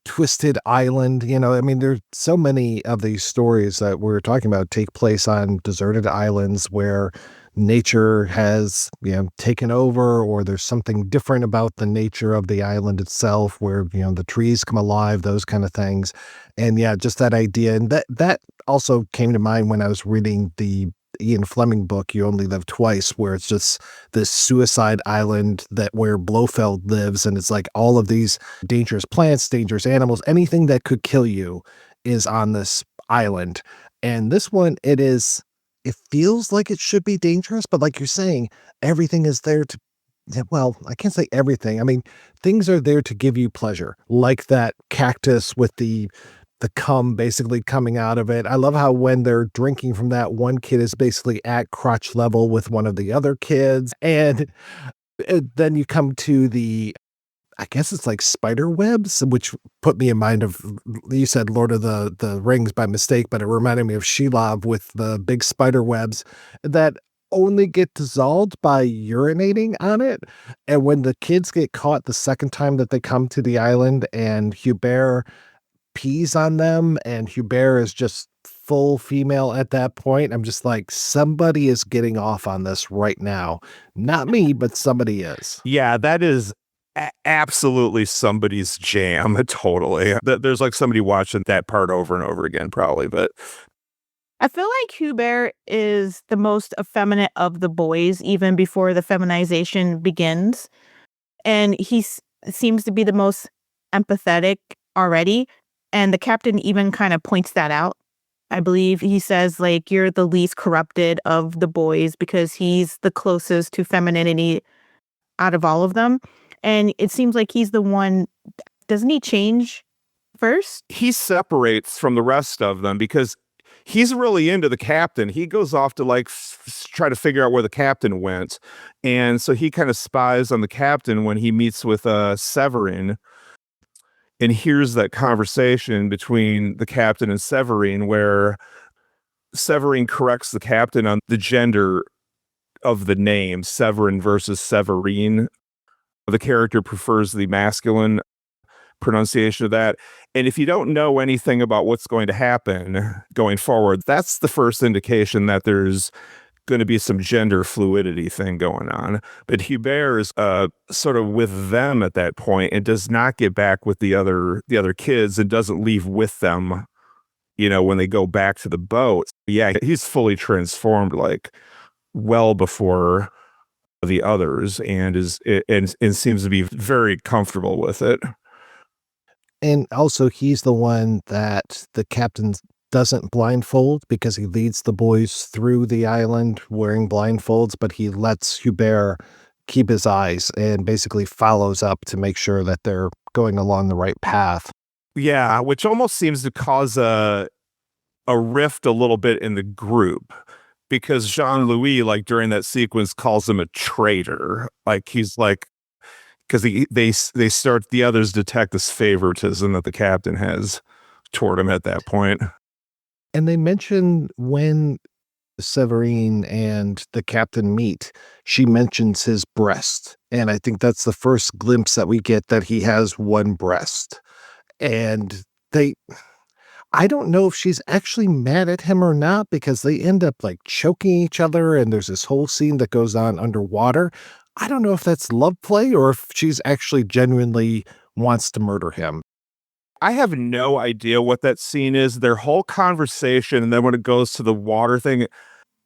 twisted island, I mean, there's so many of these stories that we're talking about take place on deserted islands where nature has, taken over, or there's something different about the nature of the island itself where, the trees come alive, those kind of things. And yeah, just that idea. And that also came to mind when I was reading the Ian Fleming book, You Only Live Twice, where it's just this suicide island where Blofeld lives. And it's like all of these dangerous plants, dangerous animals, anything that could kill you is on this island. And this one, it feels like it should be dangerous, but like you're saying, everything is there to, well, I can't say everything. I mean, things are there to give you pleasure, like that cactus with the cum basically coming out of it. I love how when they're drinking from that, one kid is basically at crotch level with one of the other kids. And then you come to I guess it's like spider webs, which put me in mind of, you said Lord of the Rings by mistake, but it reminded me of Shelob with the big spider webs that only get dissolved by urinating on it. And when the kids get caught the second time that they come to the island and Hubert pees on them and Hubert is just full female at that point, I'm just like, somebody is getting off on this right now. Not me, but somebody is. Yeah, that is absolutely somebody's jam. Totally. There's like somebody watching that part over and over again, probably. But I feel like Hubert is the most effeminate of the boys, even before the feminization begins. And seems to be the most empathetic already. And the captain even kind of points that out. I believe he says, like, you're the least corrupted of the boys because he's the closest to femininity out of all of them. And it seems like he's the one, doesn't he change first? He separates from the rest of them because he's really into the captain. He goes off to like try to figure out where the captain went. And so he kind of spies on the captain when he meets with Severin and hears that conversation between the captain and Severin where Severin corrects the captain on the gender of the name, Severin versus Severine. The character prefers the masculine pronunciation of that. And if you don't know anything about what's going to happen going forward, that's the first indication that there's going to be some gender fluidity thing going on. But Hubert is sort of with them at that point and does not get back with the other kids and doesn't leave with them, when they go back to the boat. Yeah, he's fully transformed like well before the others and seems to be very comfortable with it. And also, he's the one that the captain doesn't blindfold because he leads the boys through the island wearing blindfolds, but he lets Hubert keep his eyes and basically follows up to make sure that they're going along the right path. Yeah, which almost seems to cause a rift a little bit in the group because Jean-Louis, like during that sequence, calls him a traitor. Like he's like, because the others detect this favoritism that the captain has toward him at that point. And they mention when Severine and the captain meet, she mentions his breast. And I think that's the first glimpse that we get that he has one breast. And I don't know if she's actually mad at him or not because they end up like choking each other and there's this whole scene that goes on underwater. I don't know if that's love play or if she's actually genuinely wants to murder him. I have no idea what that scene is. Their whole conversation, and then when it goes to the water thing,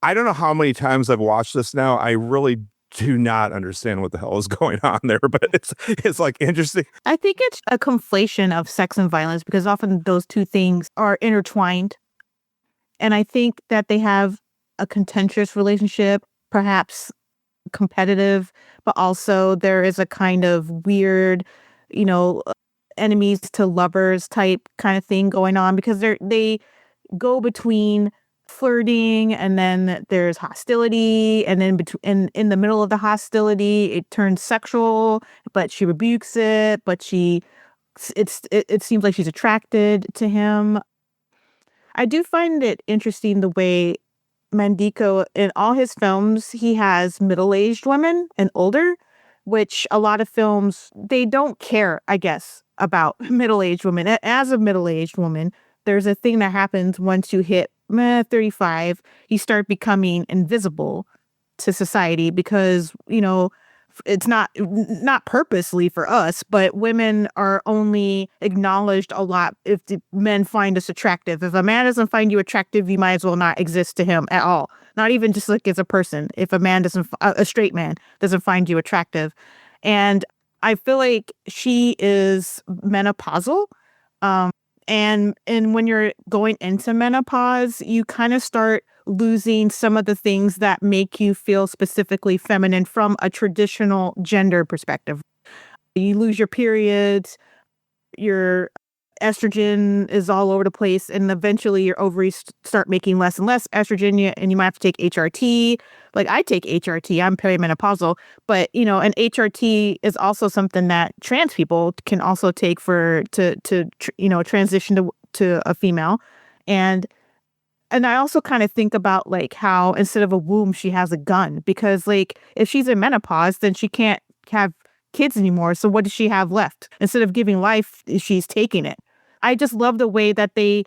I don't know how many times I've watched this now. I really do not understand what the hell is going on there, but it's like interesting. I think it's a conflation of sex and violence because often those two things are intertwined. And I think that they have a contentious relationship, perhaps competitive, but also there is a kind of weird, enemies to lovers type kind of thing going on because they go between flirting and then there's hostility and then in the middle of the hostility it turns sexual, but she rebukes it, but it seems like she's attracted to him. I do find it interesting the way Mandico, in all his films, he has middle-aged women and older, which a lot of films, they don't care, I guess, about middle-aged women. As a middle-aged woman, there's a thing that happens once you hit 35, you start becoming invisible to society because, it's not purposely for us, but women are only acknowledged a lot if the men find us attractive. If a man doesn't find you attractive, you might as well not exist to him at all. Not even just like as a person. If a straight man doesn't find you attractive. And I feel like she is menopausal. And when you're going into menopause, you kind of start losing some of the things that make you feel specifically feminine from a traditional gender perspective. You lose your periods, your estrogen is all over the place, and eventually your ovaries start making less and less estrogen, and you might have to take HRT. Like I take HRT, I'm perimenopausal, but an HRT is also something that trans people can also take to transition to a female. And I also kind of think about like how instead of a womb, she has a gun because like if she's in menopause, then she can't have kids anymore. So what does she have left? Instead of giving life, she's taking it. I just love the way that they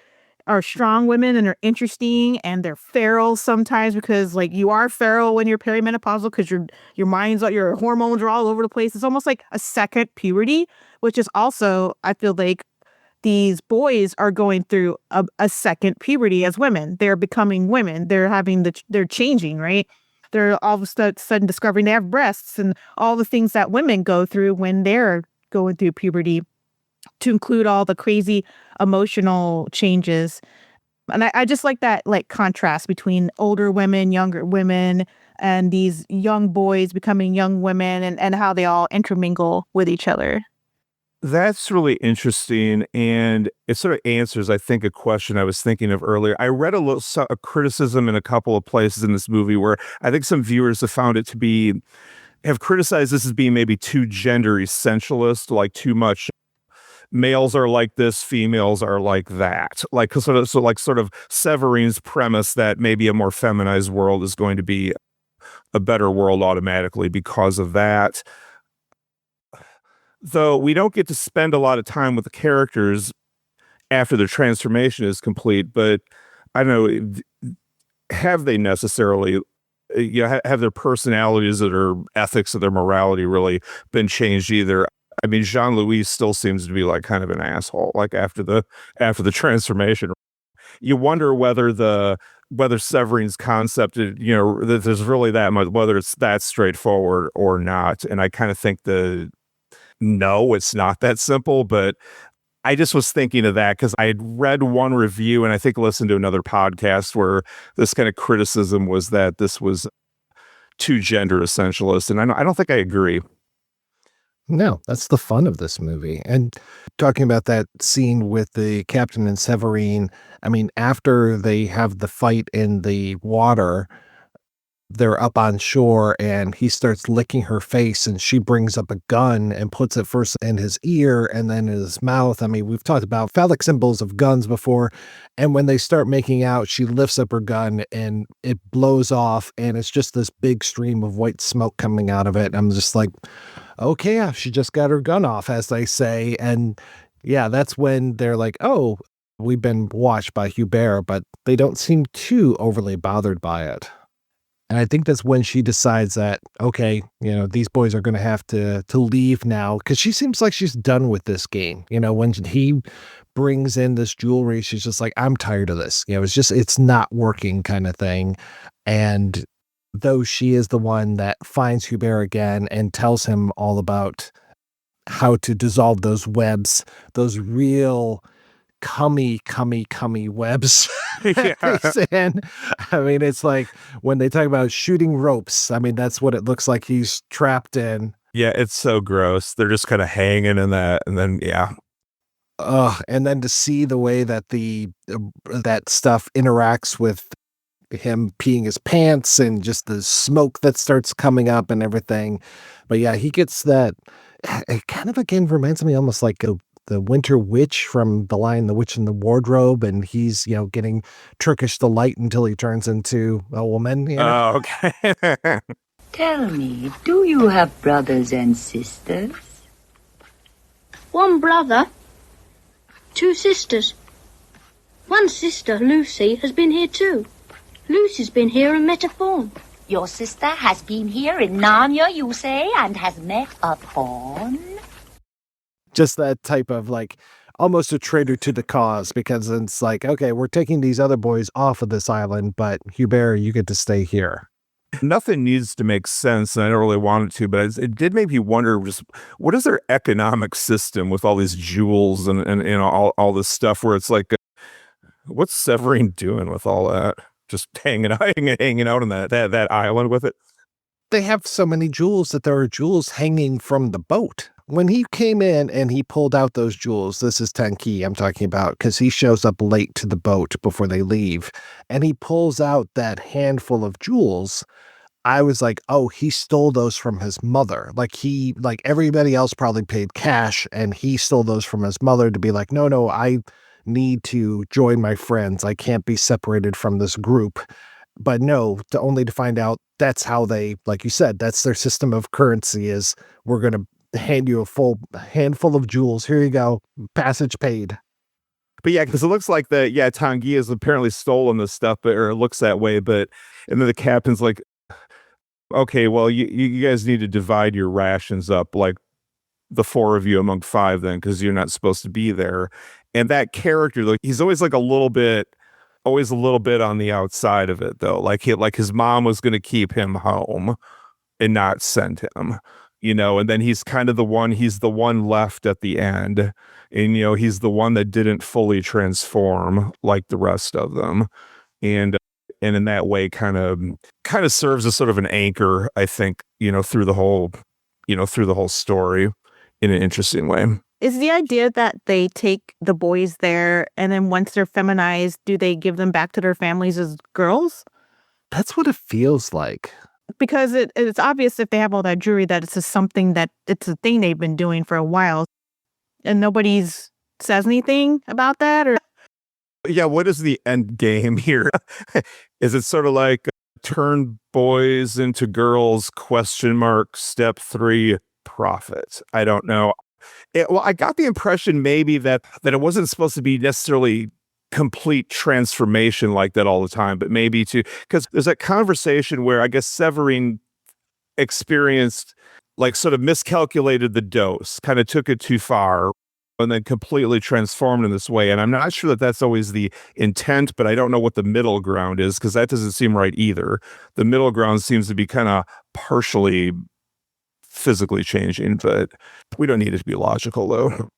are strong women and are interesting and they're feral sometimes because like you are feral when you're perimenopausal because your hormones are all over the place. It's almost like a second puberty, which is also, I feel like, these boys are going through a second puberty as women. They're becoming women. They're changing, right? They're all of a sudden discovering they have breasts and all the things that women go through when they're going through puberty, to include all the crazy emotional changes. And I just like that contrast between older women, younger women, and these young boys becoming young women, and how they all intermingle with each other. That's really interesting, and it sort of answers, I think, a question I was thinking of earlier. I read a criticism in a couple of places in this movie where I think some viewers have criticized this as being maybe too gender essentialist, like too much males are like this, females are like that. Like sort of Severine's premise that maybe a more feminized world is going to be a better world automatically because of that. Though we don't get to spend a lot of time with the characters after their transformation is complete, but I don't know, have they necessarily, have their personalities or their ethics or their morality really been changed either? I mean, Jean-Louis still seems to be like kind of an asshole, like after the transformation. You wonder whether Severine's concept, that there's really that much, whether it's that straightforward or not. And I kind of think no, it's not that simple, but I just was thinking of that because I had read one review and I think listened to another podcast where this kind of criticism was that this was too gender essentialist. And I don't think I agree. No, that's the fun of this movie. And talking about that scene with the captain and Severine, I mean, after they have the fight in the water, they're up on shore and he starts licking her face and she brings up a gun and puts it first in his ear and then in his mouth. I mean, we've talked about phallic symbols of guns before. And when they start making out, she lifts up her gun and it blows off and it's just this big stream of white smoke coming out of it. I'm just like, okay, yeah, she just got her gun off, as they say. And yeah, that's when they're like, oh, we've been watched by Hubert, but they don't seem too overly bothered by it. And I think that's when she decides that, okay, these boys are going to have to leave now, because she seems like she's done with this game. When he brings in this jewelry, she's just like, I'm tired of this. It's not working kind of thing. And though she is the one that finds Hubert again and tells him all about how to dissolve those webs, those real cummy webs. Yeah. And I mean, it's like when they talk about shooting ropes, I mean, that's what it looks like he's trapped in. Yeah, it's so gross. They're just kind of hanging in that. And then, yeah. And then to see the way that that stuff interacts with him peeing his pants and just the smoke that starts coming up and everything. But yeah, he gets that. It kind of again reminds me almost like the Winter Witch from The Lion, the Witch, and the Wardrobe, and he's getting Turkish delight until he turns into a woman. Oh, okay. Tell me, do you have brothers and sisters? One brother, two sisters. One sister, Lucy, has been here too. Lucy's been here and met a fawn. Your sister has been here in Narnia, you say, and has met a fawn? Just that type of almost a traitor to the cause, because it's like, okay, we're taking these other boys off of this island, but Hubert, you get to stay here. Nothing needs to make sense, and I don't really want it to, but it did make me wonder, just what is their economic system with all these jewels and all this stuff where it's like, what's Severine doing with all that? Just hanging out on that island with it? They have so many jewels that there are jewels hanging from the boat. When he came in and he pulled out those jewels, this is Tenki I'm talking about, because he shows up late to the boat before they leave, and he pulls out that handful of jewels. I was like, oh, he stole those from his mother. Like everybody else probably paid cash, and he stole those from his mother to be like, no, I need to join my friends. I can't be separated from this group. But no, only to find out that's how they, like you said, that's their system of currency is, we're going to hand you a full handful of jewels. Here you go. Passage paid. But yeah, because it looks like Tanguy has apparently stolen this stuff, or it looks that way. But, and then the captain's like, okay, well, you guys need to divide your rations up, like the four of you among five then, because you're not supposed to be there. And that character, like, he's always like always a little bit on the outside of it, though. Like his mom was going to keep him home and not send him, and then he's the one left at the end. And, he's the one that didn't fully transform like the rest of them. And in that way kind of serves as sort of an anchor, I think, through the whole story in an interesting way. Is the idea that they take the boys there and then once they're feminized, do they give them back to their families as girls? That's what it feels like. Because it's obvious if they have all that jewelry that it's just something that it's a thing they've been doing for a while and nobody's says anything about that, or yeah, what is the end game here? Is it sort of like turn boys into girls ? Step 3 profit? I don't know. I got the impression maybe that it wasn't supposed to be necessarily complete transformation like that all the time, but maybe because there's that conversation where I guess Severine experienced, like, sort of miscalculated the dose, kind of took it too far, and then completely transformed in this way. And I'm not sure that that's always the intent, but I don't know what the middle ground is, because that doesn't seem right either. The middle ground seems to be kind of partially physically changing, but we don't need it to be logical, though.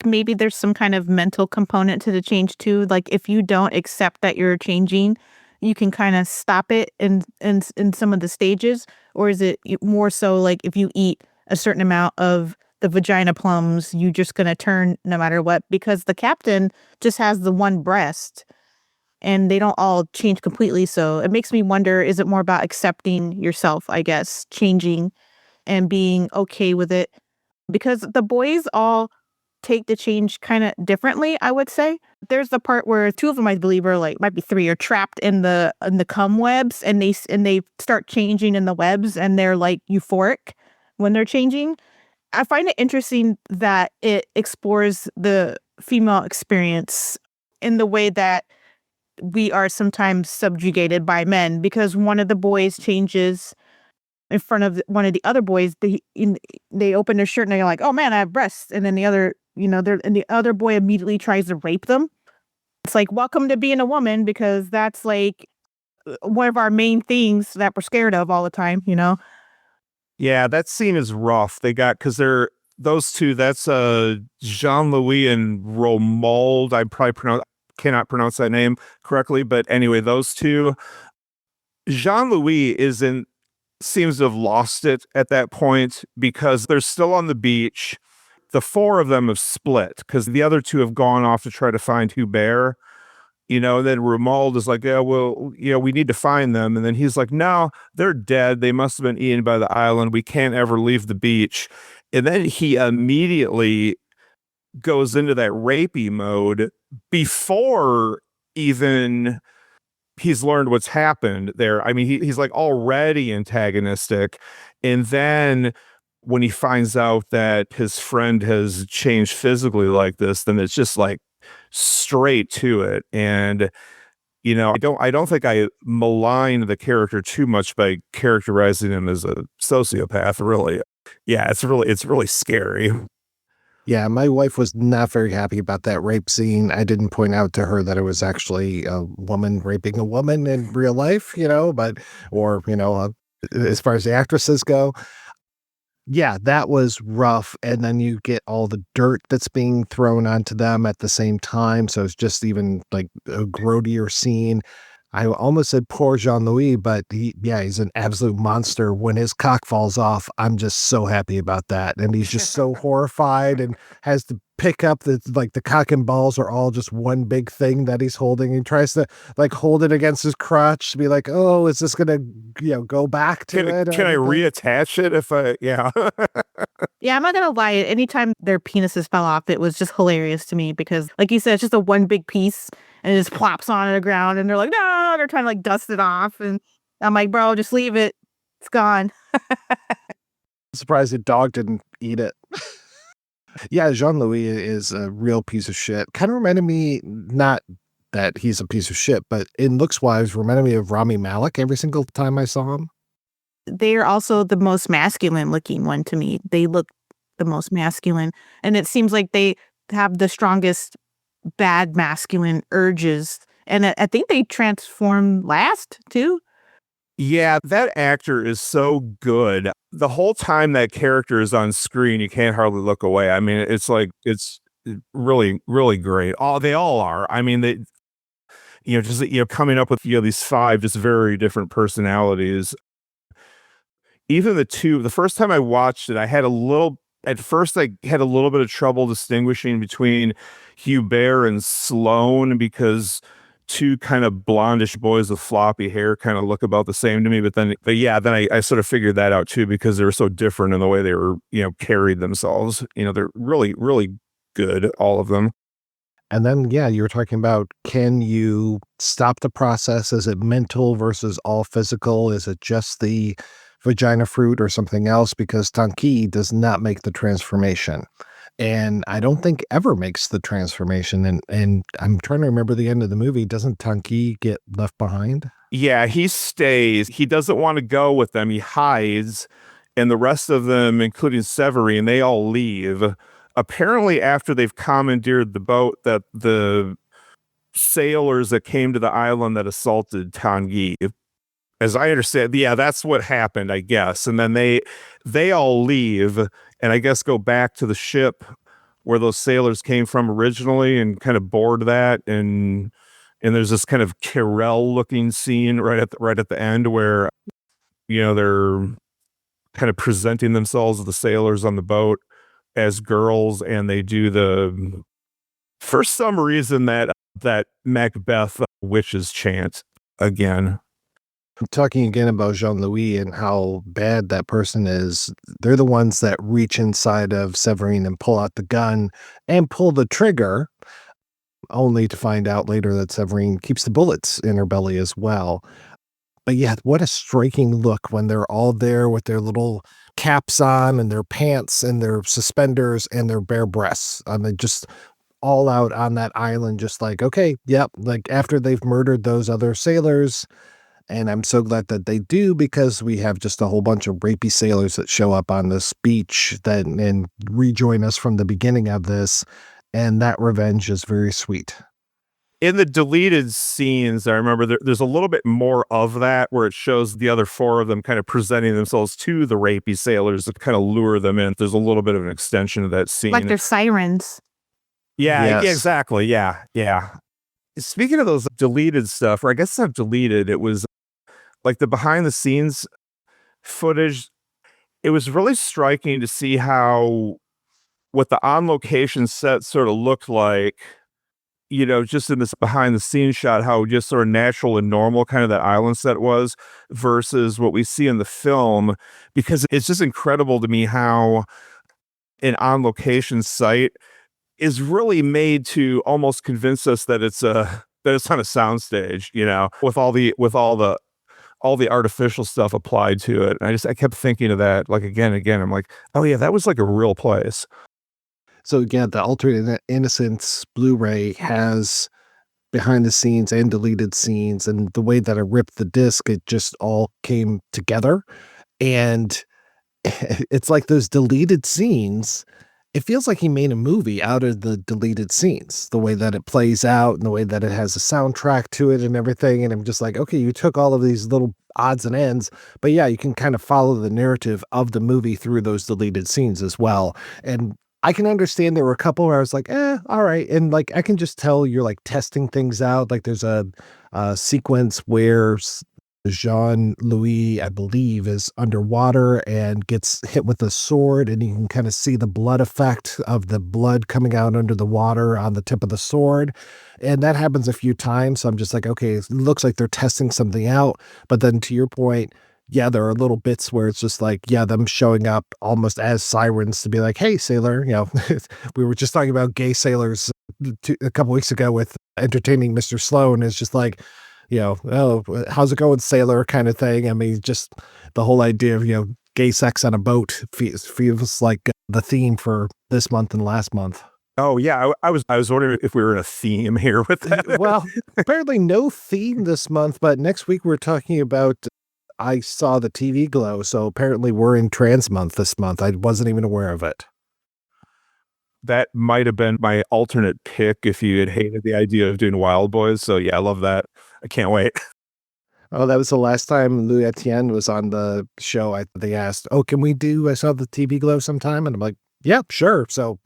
Maybe there's some kind of mental component to the change too. Like if you don't accept that you're changing, you can kind of stop it in some of the stages. Or is it more so like if you eat a certain amount of the vagina plums, you're just going to turn no matter what? Because the captain just has the one breast and they don't all change completely. So it makes me wonder, is it more about accepting yourself, I guess, changing and being okay with it? Because the boys all take the change kind of differently, I would say. There's the part where 2 of them, I believe, are like, might be 3, are trapped in the cum webs, and they start changing in the webs, and they're like euphoric when they're changing. I find it interesting that it explores the female experience in the way that we are sometimes subjugated by men, because one of the boys changes in front of one of the other boys. They open their shirt and they're like, "Oh man, I have breasts," and then the other, the other boy immediately tries to rape them. It's like, welcome to being a woman, because that's like one of our main things that we're scared of all the time. Yeah, that scene is rough. Because they're those two. That's Jean-Louis and Romuald. I probably cannot pronounce that name correctly, but anyway, those two. Jean-Louis seems to have lost it at that point, because they're still on the beach. The 4 of them have split because the other 2 have gone off to try to find Hubert. And then Romuald is like, "Yeah, well, we need to find them." And then he's like, "No, they're dead. They must have been eaten by the island. We can't ever leave the beach." And then he immediately goes into that rapey mode before even he's learned what's happened there. I mean, he's like already antagonistic. And then when he finds out that his friend has changed physically like this, then it's just like straight to it. And I don't think I malign the character too much by characterizing him as a sociopath, really. Yeah, it's really scary. Yeah, my wife was not very happy about that rape scene. I didn't point out to her that it was actually a woman raping a woman in real life, as far as the actresses go. Yeah, that was rough. And then you get all the dirt that's being thrown onto them at the same time. So it's just even like a grodier scene. I almost said poor Jean-Louis, but he's an absolute monster. When his cock falls off, I'm just so happy about that. And he's just so horrified and has to pick up the cock and balls are all just one big thing that he's holding. He tries to hold it against his crotch to be like, "Oh, is this going to, go back to it?" Can I reattach it yeah. Yeah, I'm not going to lie. Anytime their penises fell off, it was just hilarious to me, because like you said, it's just a one big piece and it just plops on the ground and they're like, "No," they're trying to dust it off. And I'm like, bro, just leave it. It's gone. I'm surprised the dog didn't eat it. Yeah, Jean-Louis is a real piece of shit. Kind of reminded me, not that he's a piece of shit, but in looks wise, reminded me of Rami Malek every single time I saw him. They're also the most masculine looking one to me. They look the most masculine. And it seems like they have the strongest bad masculine urges. And I think they transform last too. Yeah, that actor is so good. The whole time that character is on screen, you can't hardly look away. I mean, it's like it's really, really great. They all are. I mean, they, just coming up with these 5 just very different personalities. Even the first time I watched it, at first I had a little bit of trouble distinguishing between Hubert and Sloane because 2 kind of blondish boys with floppy hair kind of look about the same to me. Then I sort of figured that out too, because they were so different in the way they were, carried themselves. They're really, really good, all of them. And then, yeah, you were talking about, can you stop the process? Is it mental versus all physical? Is it just the vagina fruit or something else? Because Tanguy does not make the transformation. And I don't think ever makes the transformation. And I'm trying to remember the end of the movie. Doesn't Tanguy get left behind? Yeah, he stays. He doesn't want to go with them. He hides. And the rest of them, including Severine, they all leave. Apparently, after they've commandeered the boat that the sailors that came to the island that assaulted Tanguy, as I understand, yeah, that's what happened, I guess. And then they all leave and I guess go back to the ship where those sailors came from originally and kind of board that. And there's this kind of Carell looking scene right at the end where, they're kind of presenting themselves as the sailors on the boat as girls, and they do for some reason, that Macbeth witches chant again. Talking again about Jean-Louis and how bad that person is, they're the ones that reach inside of Severine and pull out the gun and pull the trigger, only to find out later that Severine keeps the bullets in her belly as well. But yeah, what a striking look when they're all there with their little caps on and their pants and their suspenders and their bare breasts. I mean, just all out on that island, just like, okay, yep, like after they've murdered those other sailors. And I'm so glad that they do, because we have just a whole bunch of rapey sailors that show up on this beach and rejoin us from the beginning of this. And that revenge is very sweet. In the deleted scenes, I remember there's a little bit more of that where it shows the other 4 of them kind of presenting themselves to the rapey sailors to kind of lure them in. There's a little bit of an extension of that scene. Like they're sirens. Yeah, Yes. yeah, exactly. Yeah, yeah. Speaking of those deleted stuff, or I guess it's not deleted, it was like the behind the scenes footage. It was really striking to see what the on location set sort of looked like, just in this behind the scenes shot, how just sort of natural and normal kind of that island set was versus what we see in the film, because it's just incredible to me how an on location site is really made to almost convince us that it's on a soundstage, with all the artificial stuff applied to it. And I kept thinking of that, like, again and again. I'm like, oh yeah, that was like a real place. So yeah, the Alternate Innocence Blu-ray has behind the scenes and deleted scenes, and the way that I ripped the disc, it just all came together. And it's like those deleted scenes, it feels like he made a movie out of the deleted scenes, the way that it plays out and the way that it has a soundtrack to it and everything. And I'm just like, okay, you took all of these little odds and ends, but yeah, you can kind of follow the narrative of the movie through those deleted scenes as well. And I can understand there were a couple where I was like, all right. And like, I can just tell you're like testing things out. Like there's a sequence where Jean-Louis, I believe, is underwater and gets hit with a sword, and you can kind of see the blood effect of the blood coming out under the water on the tip of the sword. And that happens a few times. So I'm just like, okay, it looks like they're testing something out. But then to your point, yeah, there are little bits where it's just like, yeah, them showing up almost as sirens to be like, hey, sailor, we were just talking about gay sailors a couple weeks ago with Entertaining Mr. Sloan. It's just like, oh, how's it going, sailor, kind of thing. I mean, just the whole idea of, gay sex on a boat feels like the theme for this month and last month. Oh yeah, I was wondering if we were in a theme here with that. Well, apparently no theme this month, but next week we're talking about I Saw the TV Glow, so apparently we're in trans month this month. I wasn't even aware of it. That might have been my alternate pick if you had hated the idea of doing Wild Boys. So yeah, I love that. I can't wait. Oh, that was the last time Louis Etienne was on the show. They asked, "Oh, can we do I saw the TV Glow sometime?" And I'm like, "Yeah, sure." So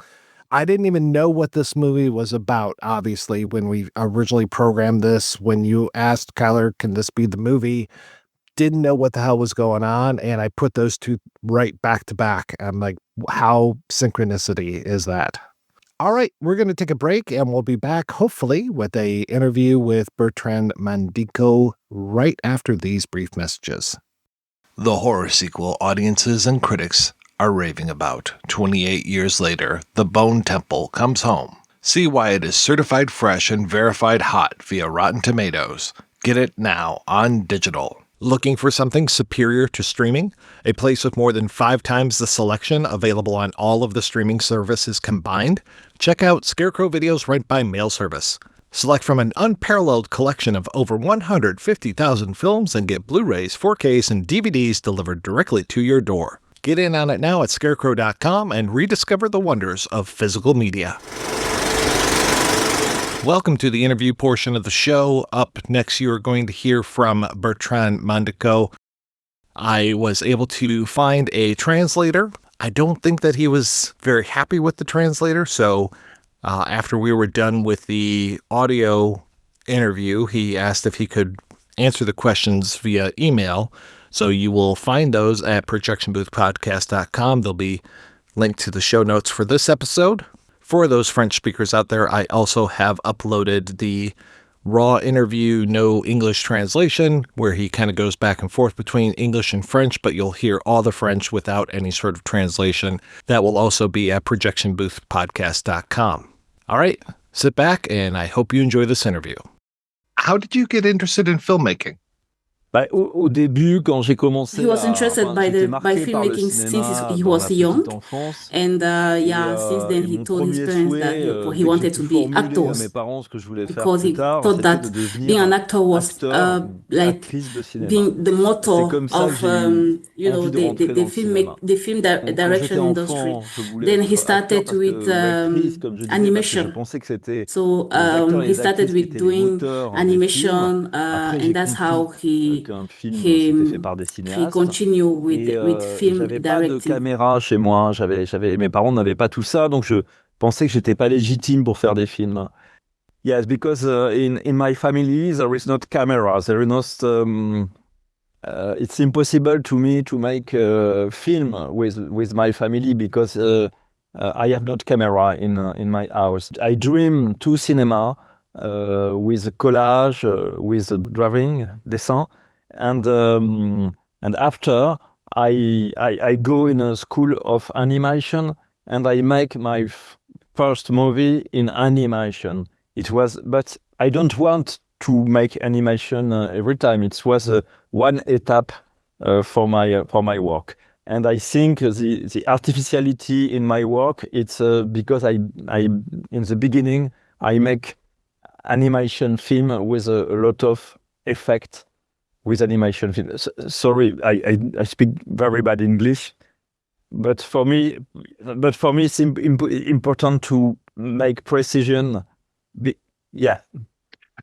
I didn't even know what this movie was about, obviously, when we originally programmed this. When you asked Kyler, "Can this be the movie?" Didn't know what the hell was going on, and I put those two right back to back. I'm like, how synchronicity is that? All right, we're going to take a break, and we'll be back, hopefully, with a interview with Bertrand Mandico right after these brief messages. The horror sequel audiences and critics are raving about. 28 years later, The Bone Temple comes home. See why it is certified fresh and verified hot via Rotten Tomatoes. Get it now on digital. Looking for something superior to streaming? A place with more than 5 times the selection available on all of the streaming services combined? Check out Scarecrow Video's Rent by Mail service. Select from an unparalleled collection of over 150,000 films and get Blu-rays, 4Ks, and DVDs delivered directly to your door. Get in on it now at scarecrow.com and rediscover the wonders of physical media. Welcome to the interview portion of the show. Up next, you are going to hear from Bertrand Mandico. I was able to find a translator. I don't think that he was very happy with the translator, so after we were done with the audio interview, he asked if he could answer the questions via email. So you will find those at projectionboothpodcast.com. They'll be linked to the show notes for this episode. For those French speakers out there, I also have uploaded the raw interview, no English translation, where he kind of goes back and forth between English and French, but you'll hear all the French without any sort of translation. That will also be at projectionboothpodcast.com. All right, sit back, and I hope you enjoy this interview. How did you get interested in filmmaking? Au début, quand j'ai commencé, he was interested by filmmaking since he was young, and since then he told his parents that he wanted to be actors because he thought that being an actor was like being the motto of the film direction industry. Then he started with animation. So he started with doing animation, and that's how he continue with film directing. Pas de caméra chez moi, mes parents n'avaient pas tout ça, donc je pensais que j'étais pas légitime pour faire des films. Yes, because in my family there is not camera, there is not. It's impossible to me to make a film with my family because I have not camera in my house. I dream to cinema with collage, with drawing, dessin. And after I go in a school of animation and I make my first movie in animation. But I don't want to make animation every time. It was one etap for my work. And I think the artificiality in my work, it's because I in the beginning I make animation film with a lot of effect. With animation film. Sorry, I speak very bad English, but for me it's important to make precision. Yeah.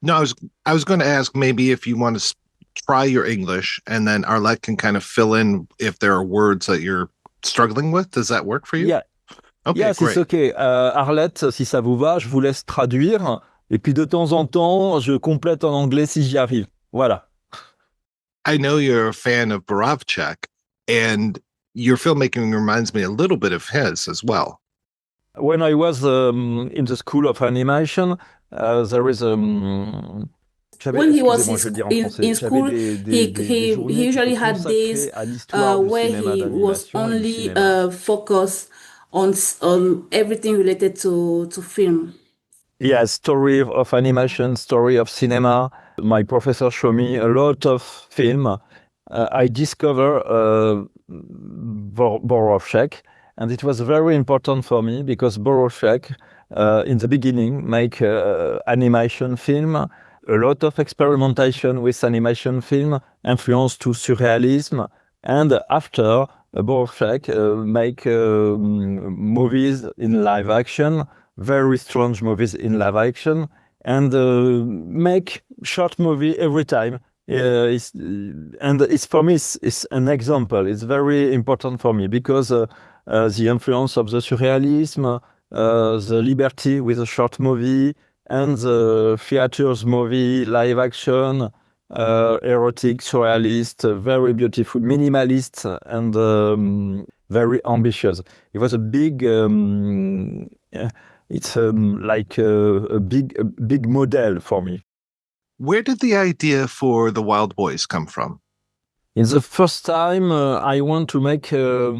No, I was going to ask maybe if you want to try your English, and then Arlette can kind of fill in if there are words that you're struggling with. Does that work for you? Yeah. Okay, yes, great. it's okay. Arlette, si ça vous va, je vous laisse traduire, et puis de temps en temps, je complète en anglais si j'y arrive. Voilà. I know you're a fan of Borovchak, and your filmmaking reminds me a little bit of his as well. When I was in the school of animation, there is when he was in school, he usually had days where he was only focused on everything related to film. Yeah, story of animation, story of cinema. My professor showed me a lot of film. I discovered Borovchak, and it was very important for me because Borovchak, in the beginning, make animation film, a lot of experimentation with animation film, influence to surrealism, and after Borchak make movies in live action, very strange movies in live action, and make short movie every time. It's for me, it's an example. It's very important for me because the influence of the surrealism, the liberty with a short movie, and the theaters movie, live action, erotic, surrealist, very beautiful, minimalist, and very ambitious. It was a big, it's like a big model for me. Where did the idea for The Wild Boys come from? In the first time, I want to make a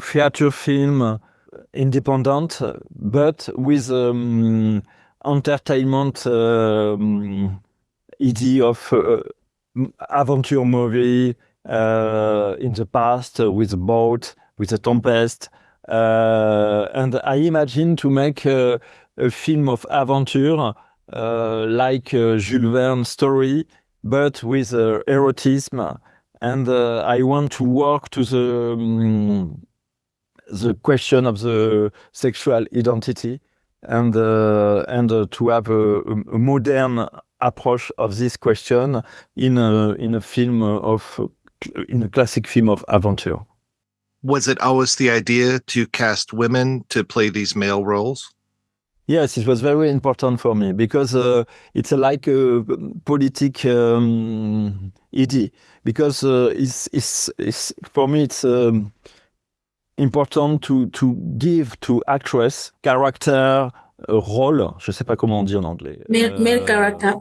theater film independent, but with entertainment idea of adventure movie in the past with a boat, with a tempest. And I imagine to make a film of adventure like Jules Verne story, but with erotism. And I want to work to the question of the sexual identity and to have a modern approach of this question in a classic film of adventure. Was it always the idea to cast women to play these male roles? Yes, it was very important for me because it's like a politic idea. Because it's for me it's important to give to actress character role. Je sais pas comment on dit en anglais. Male character.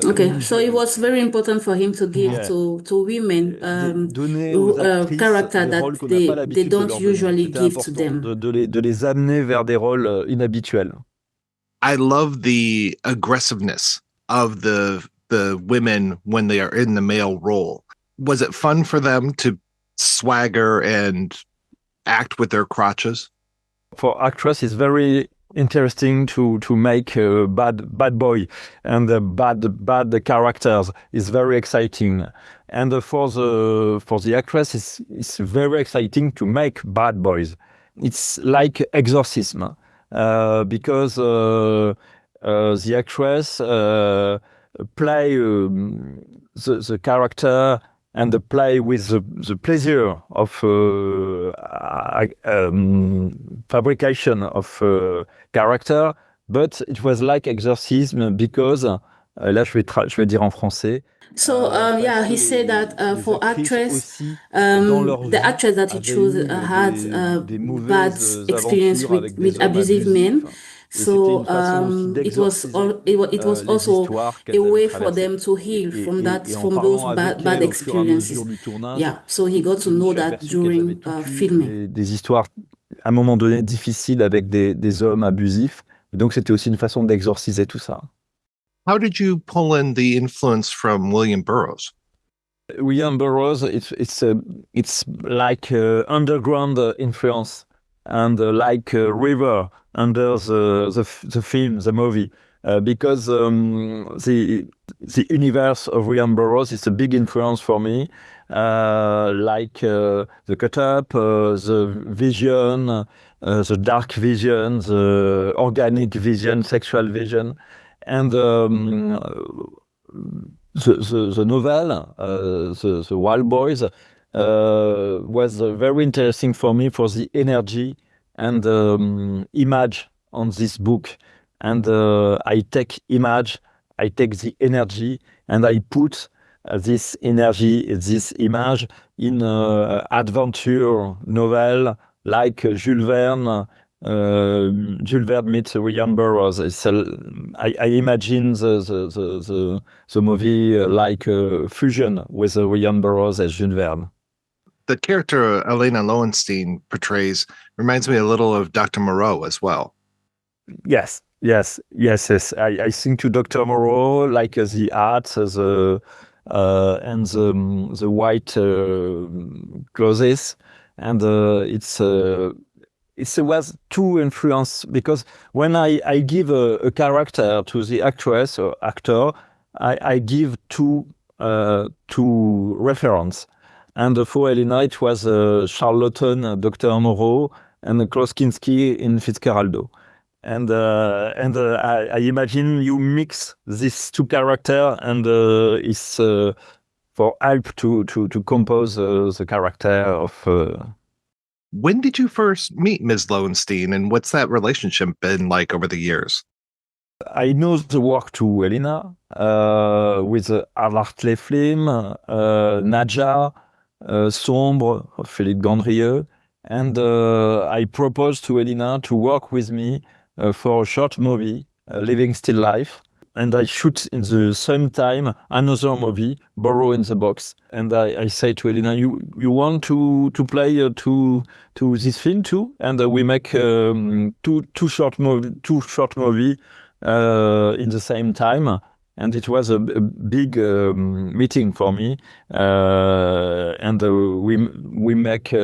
Okay, so it was very important for him to give to women character that they don't usually give to them. De les amener vers des rôles inhabituels. I love the aggressiveness of the women when they are in the male role. Was it fun for them to swagger and act with their crotches? For actress, it's very interesting to make a bad boy and bad characters is very exciting, and for the actress it's very exciting to make bad boys. It's like exorcism because the actress play the character and play with the pleasure of fabrication of character, but it was like exorcism because, là je vais dire en français. So he said that for actress, the actress that he chose had bad experience with abusive men. So it was also a way for them to heal from those bad experiences. Yeah, so he got to know that during filming. Des histoires à un moment donné difficiles avec des hommes abusifs. Donc c'était aussi une façon d'exorciser tout ça. How did you pull in the influence from William Burroughs? William Burroughs, it's like underground influence and like a river under the film, the movie, because the universe of William Burroughs is a big influence for me, like the cut-up, the vision, the dark vision, the organic vision, sexual vision, and the novel, the Wild Boys, was very interesting for me for the energy and image on this book. And I take image, I take the energy, and I put this energy, this image in adventure novel like Jules Verne. Jules Verne meets William Burroughs. I imagine the movie like fusion with William Burroughs and Jules Verne. The character Elena Lowenstein portrays reminds me a little of Dr. Moreau as well. Yes. I think to Dr. Moreau, like the art, and the white clothes, and it was too influence because when I give a character to the actress or actor, I give two reference. And for Elena, it was Charlotten, Dr. Moreau, and Klaus Kinski in Fitzcarraldo. And I imagine you mix these two characters, and it's for help to compose the character of. When did you first meet Ms. Lowenstein, and what's that relationship been like over the years? I know the work to Elena with Hartley film, Nadja, Sombre of Philippe Gandrieux, and I proposed to Elena to work with me for a short movie, Living Still Life. And I shoot in the same time another movie, Borrow in the Box. And I say to Elena, you want to play to this film too? And we make two short movie in the same time. And it was a big meeting for me. And we make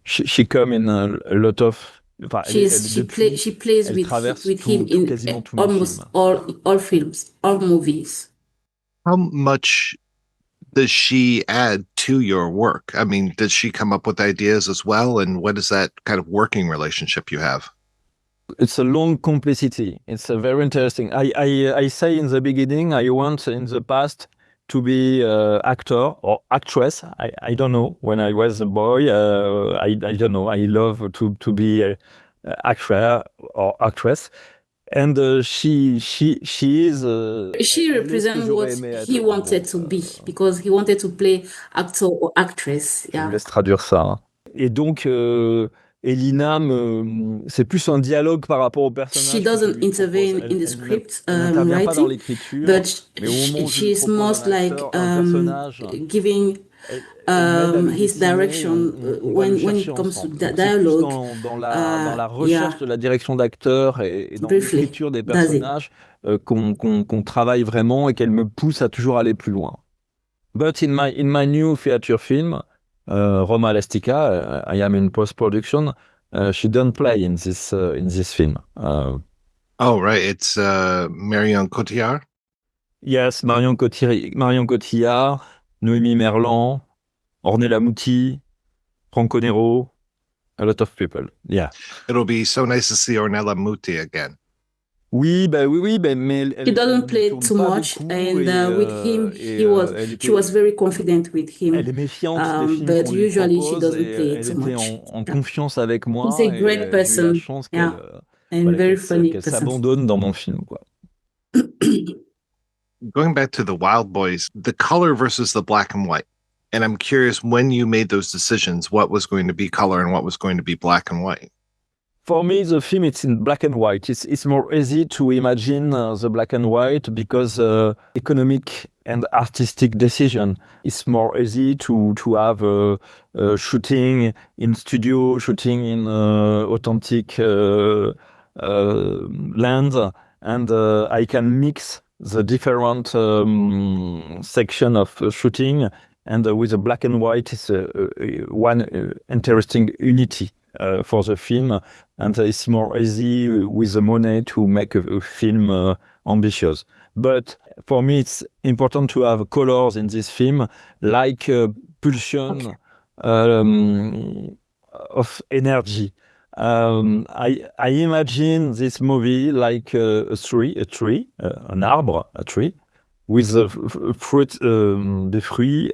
she come in a lot of. She plays with him in almost all films, all movies. How much does she add to your work? I mean, does she come up with ideas as well? And what is that kind of working relationship you have? It's a long complicity. It's a very interesting. I say in the beginning, I want in the past to be actor or actress. I don't know. When I was a boy, I don't know. I love to be actor or actress. And she is. She represents what he wanted to be, because he wanted to play actor or actress. Je laisse traduire ça. Et donc, Elina, c'est plus un dialogue par rapport au personnage. She doesn't intervene in the script writing, but she's most like giving his direction when it comes to dialogue. Dans la recherche de la direction d'acteur et dans l'écriture des personnages qu'on travaille vraiment et qu'elle me pousse à toujours aller plus loin. But in my new feature film, Roma Elastica, I am in post-production. She don't play in this film. Oh, right. It's Marion Cotillard? Yes, Marion Cotillard, Noémie Merlan, Ornella Muti, Franco Nero, a lot of people. Yeah. It'll be so nice to see Ornella Muti again. Oui, mais he doesn't play too much, and with him, she was very confident with him. Elle est méfiante des films but qu'on lui usually propose, she doesn't play elle too était much. en confiance avec moi. He's a great person, la chance qu'elle, and very funny qu'elle person. s'abandonne dans mon film, quoi. Going back to the Wild Boys, the color versus the black and white. And I'm curious, when you made those decisions, what was going to be color and what was going to be black and white? For me, the film, it's in black and white. It's more easy to imagine the black and white because economic and artistic decision. It's more easy to have shooting in studio, shooting in authentic land, and I can mix the different section of shooting, and with the black and white, it's one interesting unity for the film, and it's more easy with the money to make a film ambitious. But for me, it's important to have colors in this film, like pulsion of energy. I imagine this movie like a tree, an arbre, a tree, with the fruit, des fruits.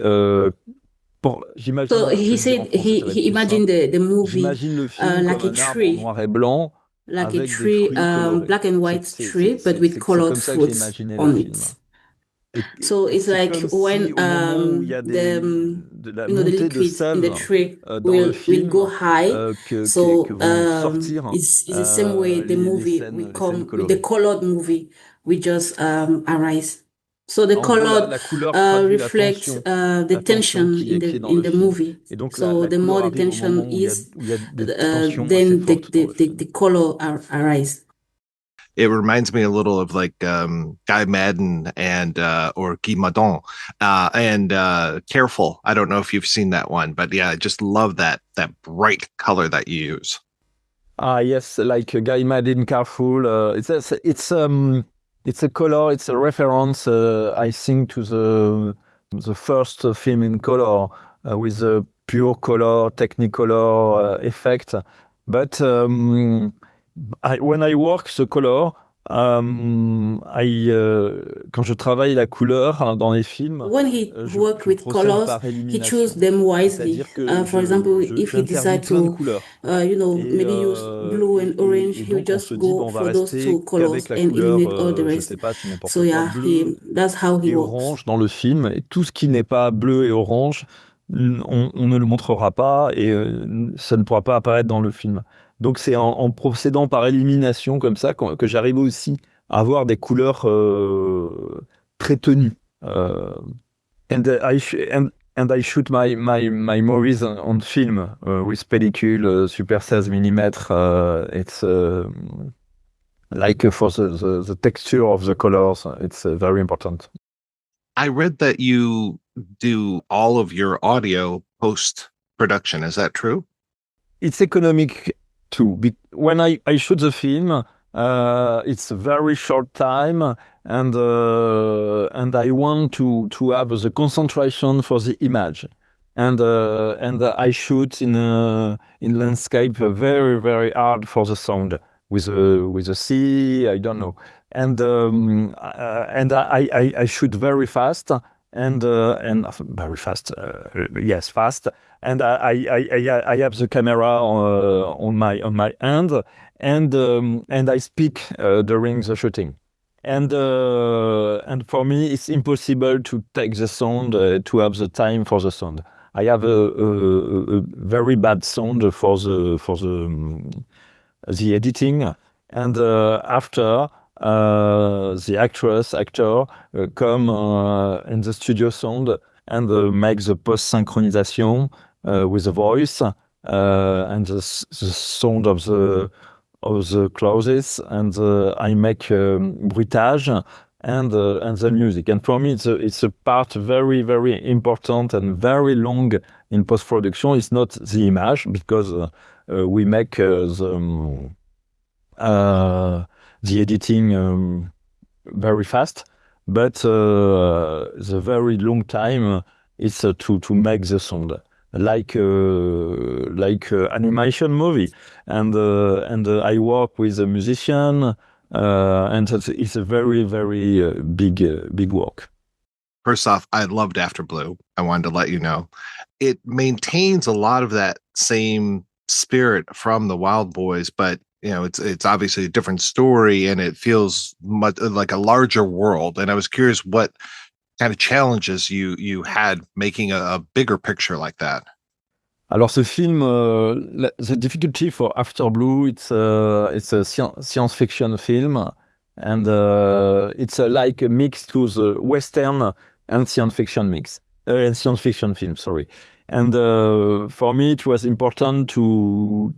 So he said he imagined the movie like a tree, noir et blanc, like a tree, black and white tree, but with colored fruits on it. So it's like when the liquid in the tree will go high. So it's the same way the movie will come, the colored movie will just arise. So the color reflects the tension in the movie. So the more the tension is, then the color arise. It reminds me a little of like Guy Maddin and or Guy Maddin and Careful. I don't know if you've seen that one, but yeah, I just love that bright color that you use. Yes, like Guy Maddin, Careful. It's a color. It's a reference, I think, to the first film in color with a pure color, Technicolor effect. But when I work the color, quand je travaille la couleur dans les films, when he worked with colors, he chose them wisely. For example, if he decide to, maybe use blue and orange, he would just go for those two colors and eliminate all the rest. So yeah, that's how he et works. Orange dans le film, et tout ce qui n'est pas bleu et orange, on ne le montrera pas et ça ne pourra pas apparaître dans le film. Donc c'est en procédant par élimination comme ça que j'arrive aussi à avoir des couleurs très tenues. And I shoot my movies on film with pellicule super 16 mm. It's like for the texture of the colors, it's very important. I read that you do all of your audio post-production. Is that true? It's economic too. When I shoot the film, it's a very short time, and I want to have the concentration for the image, and I shoot in landscape very, very hard for the sound with a sea. I don't know, and I shoot very fast. And very fast, yes, fast. And I have the camera on my hand, and I speak during the shooting. And for me, it's impossible to take the sound to have the time for the sound. I have a very bad sound for the editing, and after. The actor come in the studio sound and make the post-synchronization with the voice and the sound of the clothes, and I make bruitage and the music. And for me, it's a part very, very important and very long in post-production. It's not the image, because we make the editing very fast, but the very long time is to make the sound, like animation movie, and I work with a musician, and it's a very, very big work. First off, I loved After Blue. I wanted to let you know it maintains a lot of that same spirit from the Wild Boys, but it's obviously a different story, and it feels much like a larger world. And I was curious what kind of challenges you had making a bigger picture like that. Alors ce film, the difficulty for After Blue, it's a science fiction film, and it's like a mix to the Western and science fiction film. Sorry, and for me it was important to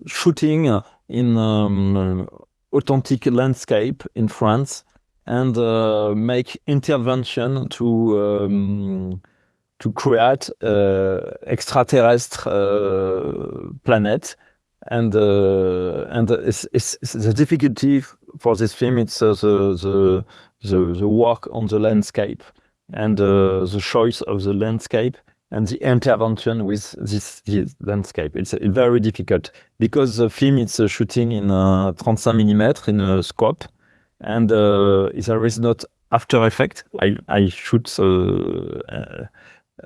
shooting in authentic landscape in France, and make intervention to create extraterrestrial planet, and it's the difficulty for this film. It's the work on the landscape, and the choice of the landscape, and the intervention with this landscape. It's very difficult, because the film is shooting in 35 mm in a scope, and there is not After Effect. I shoot.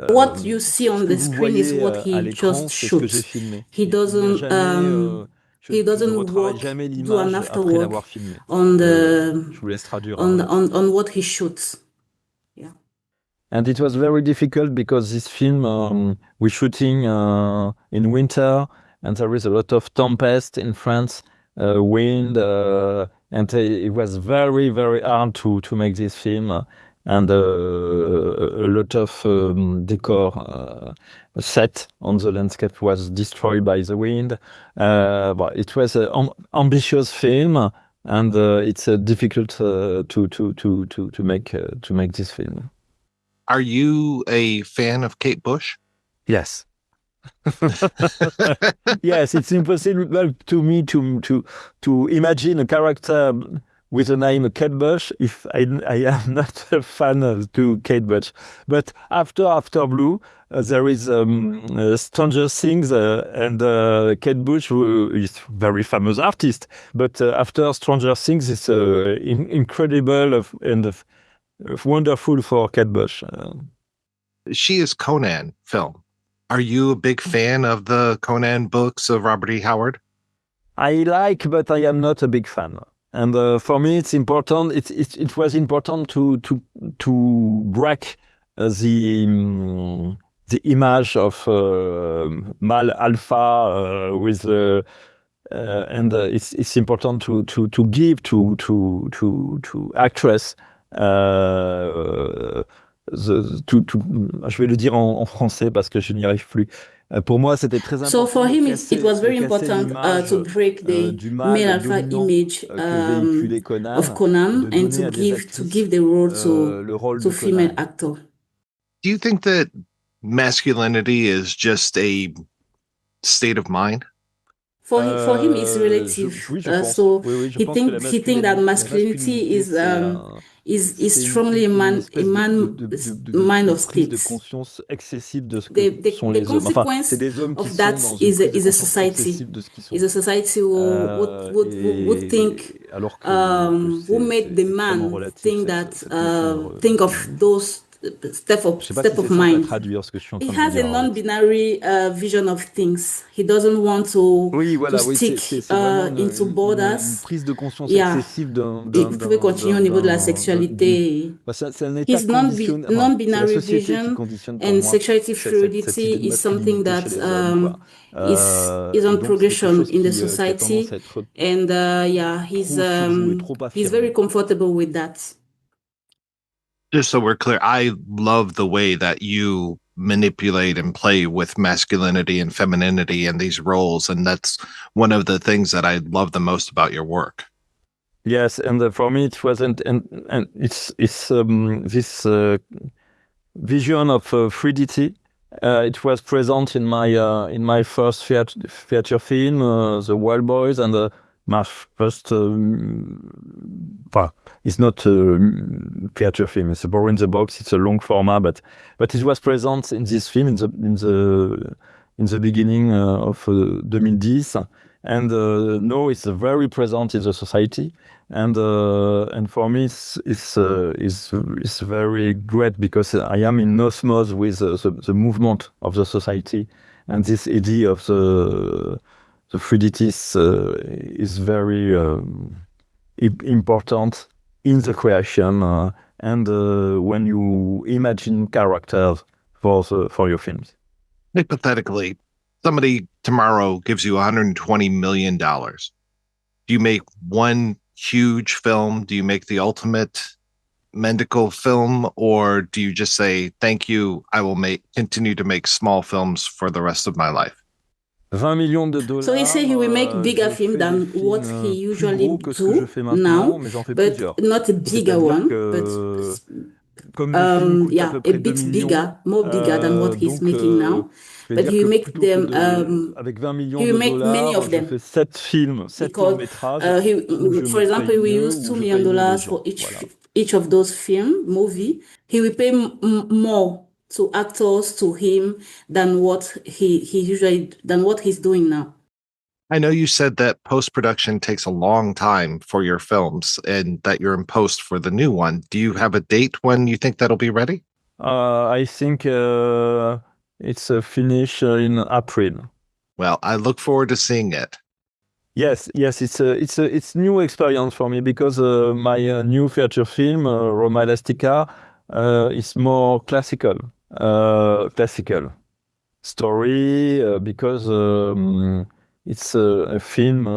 What you see on the screen is what he just shoots. He doesn't work, do an afterwork on what he shoots. And it was very difficult, because this film we're shooting in winter, and there is a lot of tempest in France, wind, and it was very, very hard to make this film, and a lot of decor set on the landscape was destroyed by the wind. But it was an ambitious film, and it's difficult to make this film. Are you a fan of Kate Bush? Yes. Yes, it's impossible to me to imagine a character with the name Kate Bush, if I am not a fan of Kate Bush. But after Blue, there is Stranger Things, and Kate Bush, who is very famous artist. But after Stranger Things, it's incredible and wonderful for Kate Bush. She is Conan film. Are you a big fan of the Conan books of Robert E. Howard? I like, but I am not a big fan. And for me, it's important. It was important to break the image of male alpha with and it's important to give to actress je vais le dire en français parce que je n'y arrive plus. Pour moi, c'était très important. So for him, it was very important to break the male alpha image of Conan and to give the role to female actor. Do you think that masculinity is just a state of mind? For him, it's relative. So he think that masculinity is strongly a man mind of states. De conscience excessive de ce que the sont les hommes. Enfin, c'est des hommes of that is a society. Is a society who would think who made the man think that think of those step of mind. He has a non-binary vision of things. He doesn't want to stick into borders. Une prise de conscience excessive Vous pouvez continuer au niveau de la sexualité. His non-binary vision and sexuality fluidity is something that is on progression in the society, and he's very comfortable with that. Just so we're clear, I love the way that you manipulate and play with masculinity and femininity and these roles, and that's one of the things that I love the most about your work. Yes, and for me it wasn't, and it's this vision of fluidity. It was present in my first theater film, The Wild Boys, and my first. It's not a theater film. It's a Borrow in the Box. It's a long format, but it was present in this film in the beginning of 2010, and now it's very present in the society, and for me it's very great because I am in osmosis with the movement of the society, and this idea of the fluidity is very important in the creation and when you imagine characters for your films. Hypothetically, somebody tomorrow gives you $120 million. Do you make one huge film? Do you make the ultimate Mandico film? Or do you just say, thank you, I will continue to make small films for the rest of my life? So he said he will make bigger film than what he usually do now, but not a bigger one, but a bit bigger, more bigger than what he's making now. But he will make them. He will make many of them. Because, for example, we use $2 million for each of those movie. He will pay more to actors, to him, than what he's doing now. I know you said that post-production takes a long time for your films and that you're in post for the new one. Do you have a date when you think that'll be ready? I think it's finished in April. Well, I look forward to seeing it. Yes, it's new experience for me because my new feature film, Roma Elastica, is more classical story because it's a film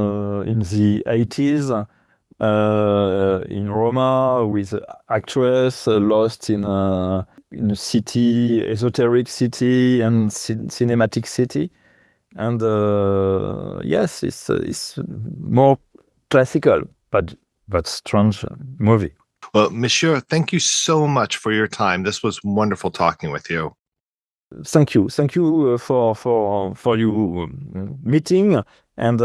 in the 80s in Roma with actress lost in a city, esoteric city and cinematic city, and yes, it's more classical but strange movie. Well, Monsieur, thank you so much for your time. This was wonderful talking with you. Thank you for your meeting, and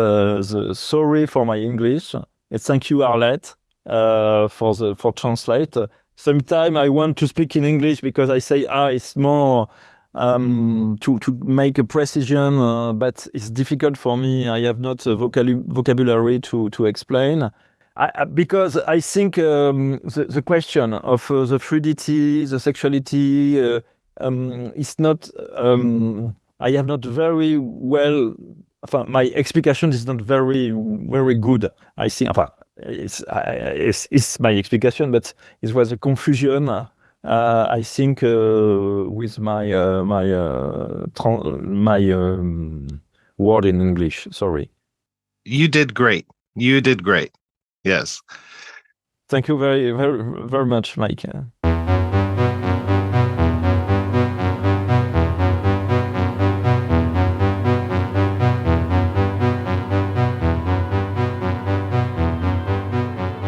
sorry for my English. Thank you, Arlette. for translate. Sometimes I want to speak in English because I say it's more to make a precision, but it's difficult for me. I have not a vocabulary to explain. Because I think the question of the fluidity, the sexuality, is not. I have not very well. My explication is not very good. I think. It's my explication, but it was a confusion. I think with my word in English. Sorry. You did great. You did great. Yes. Thank you very, very, very much, Mike.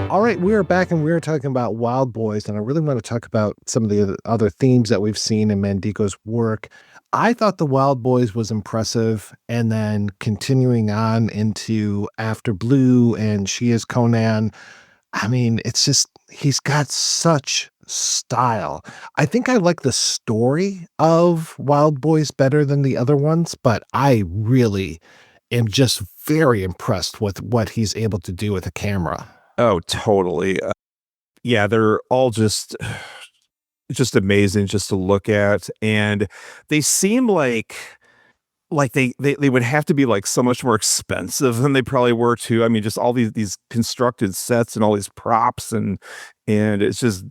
All right, we are back and we are talking about Wild Boys, and I really want to talk about some of the other themes that we've seen in Mandico's work. I thought The Wild Boys was impressive, and then continuing on into After Blue and She Is Conan. I mean, it's just, he's got such style. I think I like the story of Wild Boys better than the other ones, but I really am just very impressed with what he's able to do with a camera. Oh, totally. Yeah, they're all just amazing just to look at, and they seem like they would have to be like so much more expensive than they probably were too. I mean, just all these constructed sets and all these props, and it's just,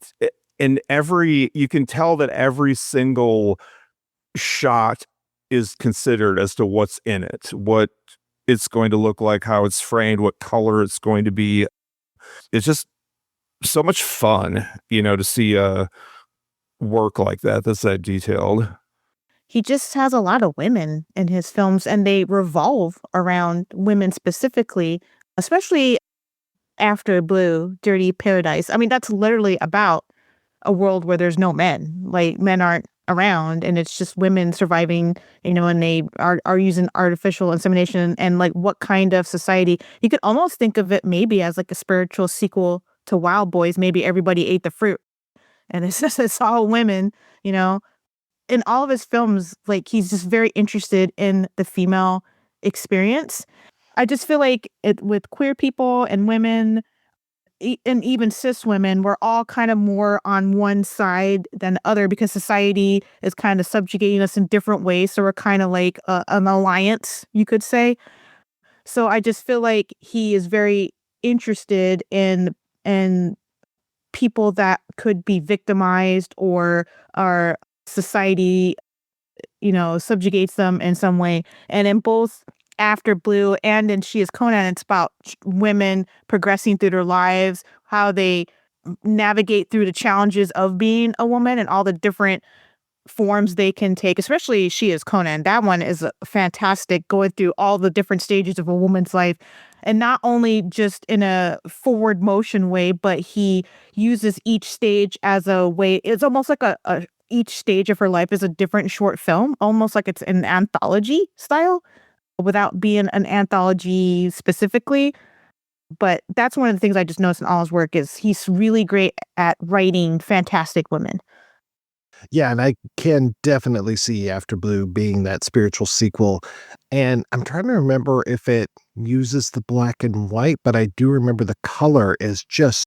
and you can tell that every single shot is considered as to what's in it, what it's going to look like, how it's framed, what color it's going to be. It's just so much fun, to see work like that that's that detailed. He just has a lot of women in his films, and they revolve around women specifically, especially After Blue, Dirty Paradise. I mean, that's literally about a world where there's no men. Like, men aren't around, and it's just women surviving, and they are using artificial insemination, and like what kind of society. You could almost think of it maybe as like a spiritual sequel to Wild Boys. Maybe everybody ate the fruit, and it's all women, in all of his films. Like, he's just very interested in the female experience. I just feel like with queer people and women, and even cis women, we're all kind of more on one side than the other because society is kind of subjugating us in different ways. So we're kind of like an alliance, you could say. So I just feel like he is very interested in people that could be victimized, or our society, subjugates them in some way. And in both After Blue and in She Is Conan, it's about women progressing through their lives, how they navigate through the challenges of being a woman and all the different forms they can take, especially She Is Conan. That one is fantastic, going through all the different stages of a woman's life. And not only just in a forward motion way, but he uses each stage as a way. It's almost like each stage of her life is a different short film, almost like it's an anthology style, without being an anthology specifically. But that's one of the things I just noticed in all his work is he's really great at writing fantastic women. Yeah, and I can definitely see After Blue being that spiritual sequel. And I'm trying to remember if it uses the black and white, but I do remember the color is just,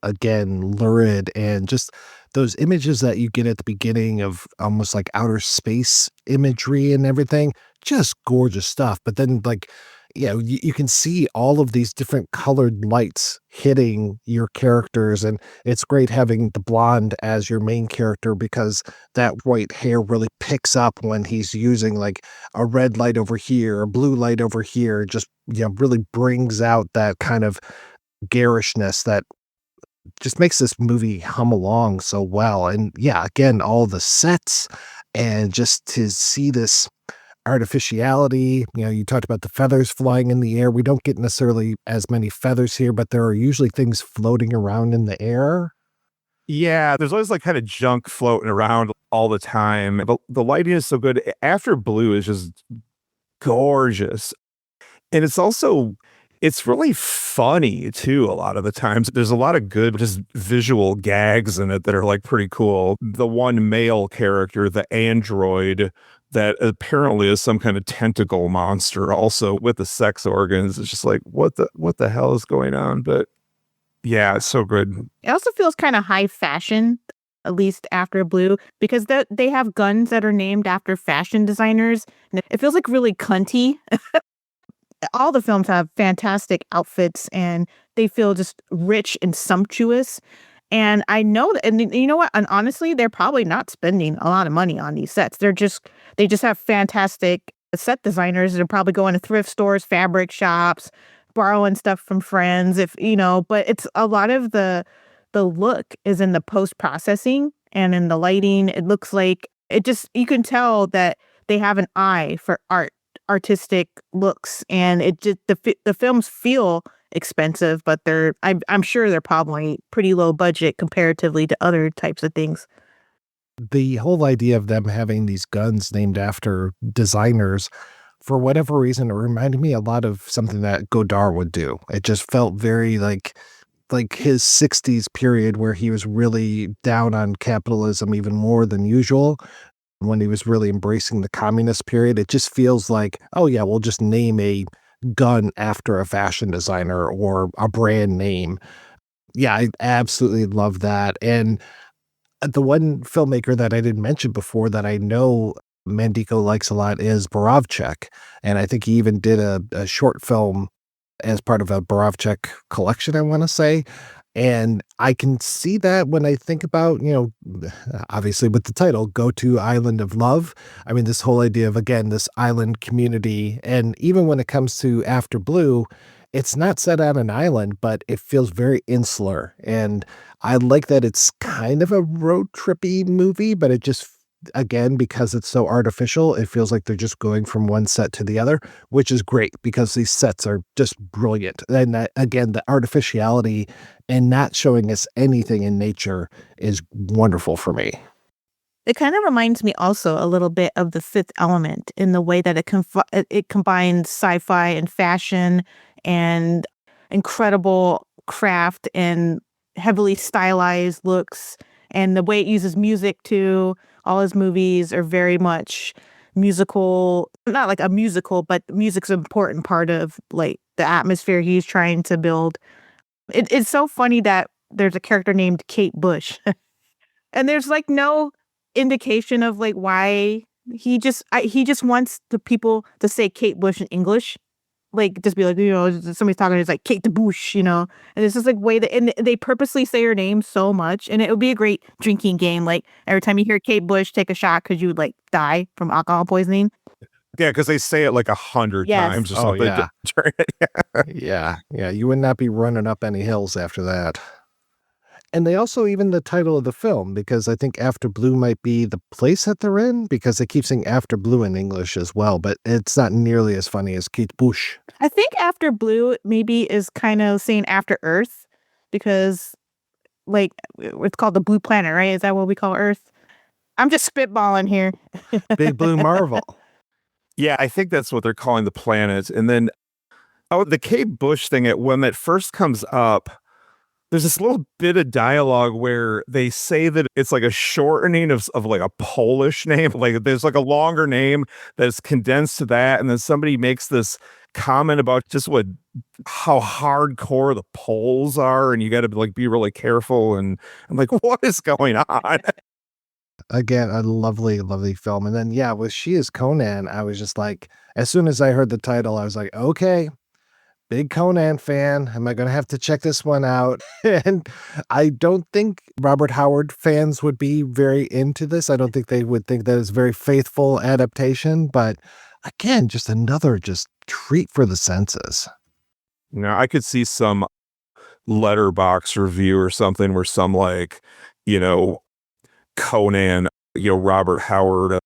again, lurid, and just those images that you get at the beginning of almost like outer space imagery and everything, just gorgeous stuff. But then, like, you can see all of these different colored lights hitting your characters, and it's great having the blonde as your main character because that white hair really picks up when he's using like a red light over here, a blue light over here. Just, really brings out that kind of garishness that just makes this movie hum along so well. And yeah, again, all the sets, and just to see this artificiality. You talked about the feathers flying in the air. We don't get necessarily as many feathers here, but there are usually things floating around in the air. Yeah, there's always like kind of junk floating around all the time. But the lighting is so good. After Blue is just gorgeous. And it's also, It's really funny too. A lot of the times there's a lot of good just visual gags in it that are like pretty cool. The one male character, the android, that apparently is some kind of tentacle monster also with the sex organs. It's just like, what the hell is going on? But yeah, it's so good. It also feels kind of high fashion, at least After Blue, because they have guns that are named after fashion designers. And it feels like really cunty. All the films have fantastic outfits and they feel just rich and sumptuous. And I know that, and you know what? And honestly, they're probably not spending a lot of money on these sets. They just have fantastic set designers. They're probably going to thrift stores, fabric shops, borrowing stuff from friends, but it's a lot of the look is in the post-processing and in the lighting. It looks like you can tell that they have an eye for artistic looks, and it just the films feel expensive, but I'm sure they're probably pretty low budget comparatively to other types of things. The whole idea of them having these guns named after designers, for whatever reason, it reminded me a lot of something that Godard would do. It just felt very like his 60s period where he was really down on capitalism even more than usual. When he was really embracing the communist period, it just feels like, oh yeah, we'll just name a gun after a fashion designer or a brand name. Yeah, I absolutely love that. And the one filmmaker that I didn't mention before that I know Mandico likes a lot is Borovchik. And I think he even did a short film as part of a Borovchik collection, I want to say. And I can see that when I think about, obviously with the title, Go to Island of Love. I mean, this whole idea of, again, this island community. And even when it comes to After Blue, it's not set on an island, but it feels very insular. And I like that it's kind of a road trippy movie, but it just, again, because it's so artificial, it feels like they're just going from one set to the other, which is great because these sets are just brilliant. And again, the artificiality and not showing us anything in nature is wonderful for me. It kind of reminds me also a little bit of The Fifth Element in the way that it combines sci-fi and fashion and incredible craft and heavily stylized looks, and the way it uses music too. All his movies are very much musical, not like a musical, but music's an important part of like the atmosphere he's trying to build. It's so funny that there's a character named Kate Bush and there's like no indication of like why he just wants the people to say Kate Bush in English. Like, just be like, somebody's talking, it's like Kate the Bush, and it's just like and they purposely say her name so much, and it would be a great drinking game. Like, every time you hear Kate Bush, take a shot because you would like die from alcohol poisoning. Yeah, because they say it like 100 times or something. Yeah. Yeah. You would not be running up any hills after that. And they also, even the title of the film, because I think After Blue might be the place that they're in, because they keep saying After Blue in English as well, but it's not nearly as funny as Kate Bush. I think After Blue maybe is kind of saying After Earth, because like it's called the Blue Planet, right? Is that what we call Earth? I'm just spitballing here. Big Blue Marvel. Yeah, I think that's what they're calling the planet. And then, the Kate Bush thing, when it first comes up, there's this little bit of dialogue where they say that it's like a shortening of like a Polish name. Like there's like a longer name that's condensed to that. And then somebody makes this comment about just how hardcore the Poles are. And you got to like be really careful. And I'm like, what is going on? Again, a lovely, lovely film. And then, yeah, with She is Conan, I was just like, as soon as I heard the title, I was like, okay, big Conan fan. Am I going to have to check this one out? And I don't think Robert Howard fans would be very into this. I don't think they would think that it's a very faithful adaptation. But again, just another treat for the senses. Now, I could see some Letterbox review or something where some like, Conan, Robert Howard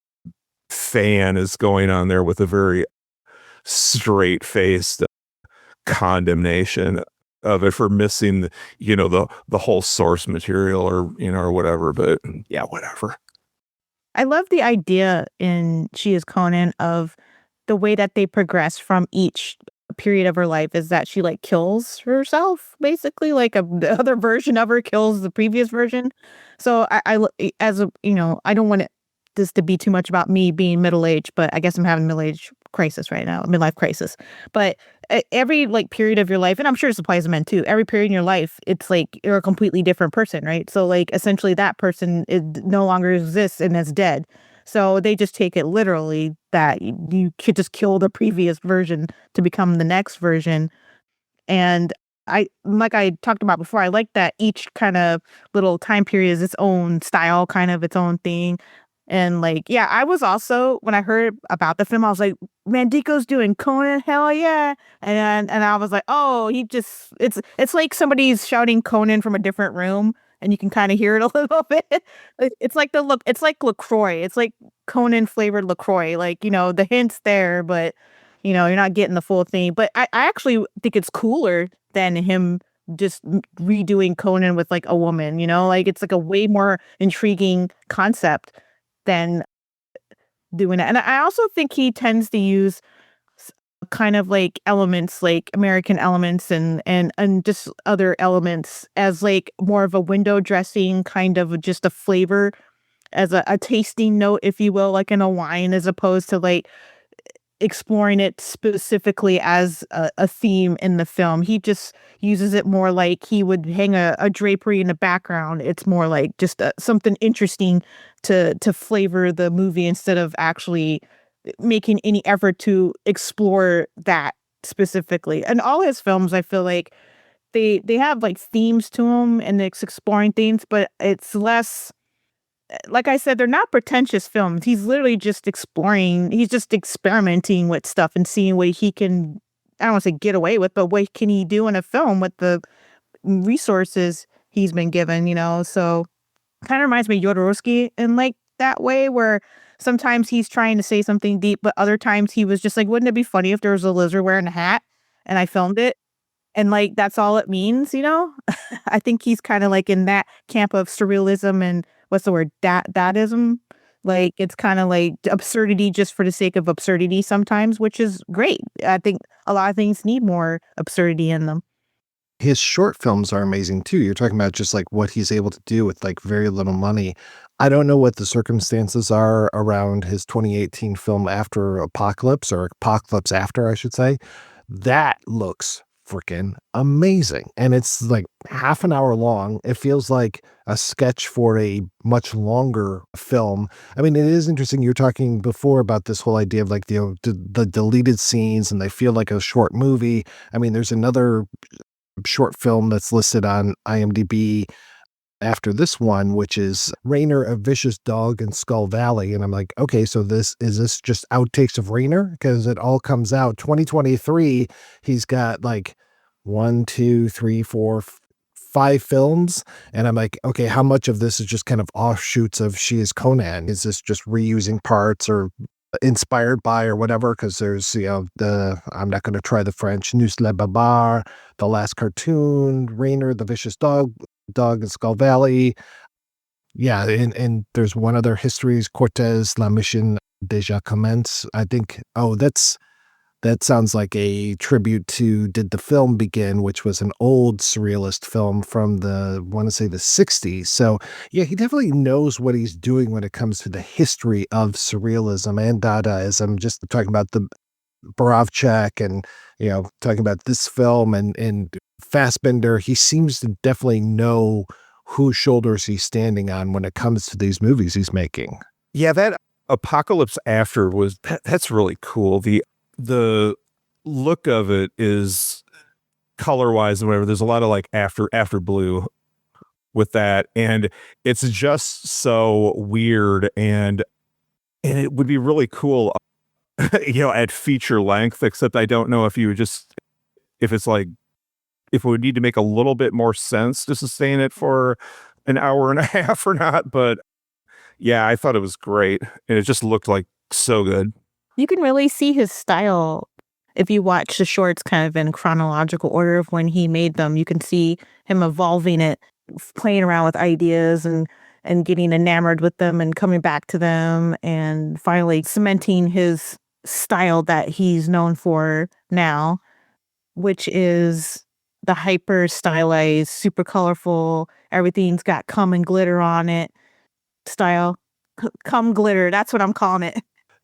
fan is going on there with a very straight-faced condemnation of it for missing the whole source material or whatever. But yeah, whatever. I love the idea in She is Conan of the way that they progress from each period of her life is that she like kills herself, basically, like the other version of her kills the previous version. So as a, I don't want this to be too much about me being middle-aged, but I guess I'm having a middle-age crisis right now, a midlife crisis. But every like period of your life, and I'm sure this applies to men too, every period in your life, it's like you're a completely different person, right? So like essentially that person no longer exists and is dead. So they just take it literally that you could just kill the previous version to become the next version. And like I talked about before, I like that each kind of little time period is its own style, kind of its own thing. And like, yeah, I was also, when I heard about the film, I was like, Mandico's doing Conan, hell yeah. And I was like, oh, it's like somebody's shouting Conan from a different room and you can kind of hear it a little bit. It's like it's like LaCroix. It's like Conan flavored LaCroix. Like, the hint's there, but you're not getting the full thing. But I actually think it's cooler than him just redoing Conan with like a woman, like it's like a way more intriguing concept than doing it. And I also think he tends to use kind of like elements, like American elements and just other elements as like more of a window dressing kind of just a flavor as a tasting note, if you will, like in a wine, as opposed to like exploring it specifically as a theme in the film. He just uses it more like he would hang a drapery in the background. It's more like just something interesting to flavor the movie instead of actually making any effort to explore that specifically. And all his films, I feel like they have like themes to them and it's exploring things, but it's less, like I said, they're not pretentious films. He's literally just exploring, he's just experimenting with stuff and seeing what he can, I don't want to say get away with, but what can he do in a film with the resources he's been given, So kind of reminds me of Jodorowsky in like that way, where sometimes he's trying to say something deep, but other times he was just like, wouldn't it be funny if there was a lizard wearing a hat and I filmed it? And like, that's all it means, I think he's kind of like in that camp of surrealism and what's the word? Dadaism. Like, it's kind of like absurdity just for the sake of absurdity sometimes, which is great. I think a lot of things need more absurdity in them. His short films are amazing too. You're talking about just like what he's able to do with like very little money. I don't know what the circumstances are around his 2018 film After Apocalypse, or Apocalypse After, I should say. That looks freaking amazing. And it's like half an hour long. It feels like a sketch for a much longer film. I mean, it is interesting. You were talking before about this whole idea of like the deleted scenes and they feel like a short movie. I mean, there's another short film that's listed on IMDb after this one, which is Rainer, a Vicious Dog in Skull Valley. And I'm like, okay, so is this just outtakes of Rainer? Because it all comes out 2023. He's got like 1, 2, 3, 4, 5 films. And I'm like, okay, how much of this is just kind of offshoots of She is Conan? Is this just reusing parts or inspired by or whatever? Because there's, I'm not going to try the French, Nous le Babar, The Last Cartoon, Rainer, the Vicious Dog in Skull Valley. Yeah, and there's one other, Histories, Cortez, La Mission Déjà Commence. I think, that sounds like a tribute to Did the Film Begin, which was an old surrealist film from I want to say the 60s. So yeah, he definitely knows what he's doing when it comes to the history of surrealism and Dadaism. Just talking about the Borovchak and, talking about this film and Fassbinder, he seems to definitely know whose shoulders he's standing on when it comes to these movies he's making. Yeah, that Apocalypse After that's really cool. The look of it is color-wise and whatever. There's a lot of like after blue with that, and it's just so weird, and it would be really cool at feature length, except I don't know if it would need to make a little bit more sense to sustain it for an hour and a half or not. But yeah, I thought it was great, and it just looked like so good. You can really see his style if you watch the shorts kind of in chronological order of when he made them. You can see him evolving it, playing around with ideas and getting enamored with them and coming back to them and finally cementing his style that he's known for now. which is the hyper stylized, super colorful, everything's got cum and glitter on it style. Cum glitter, that's what I'm calling it.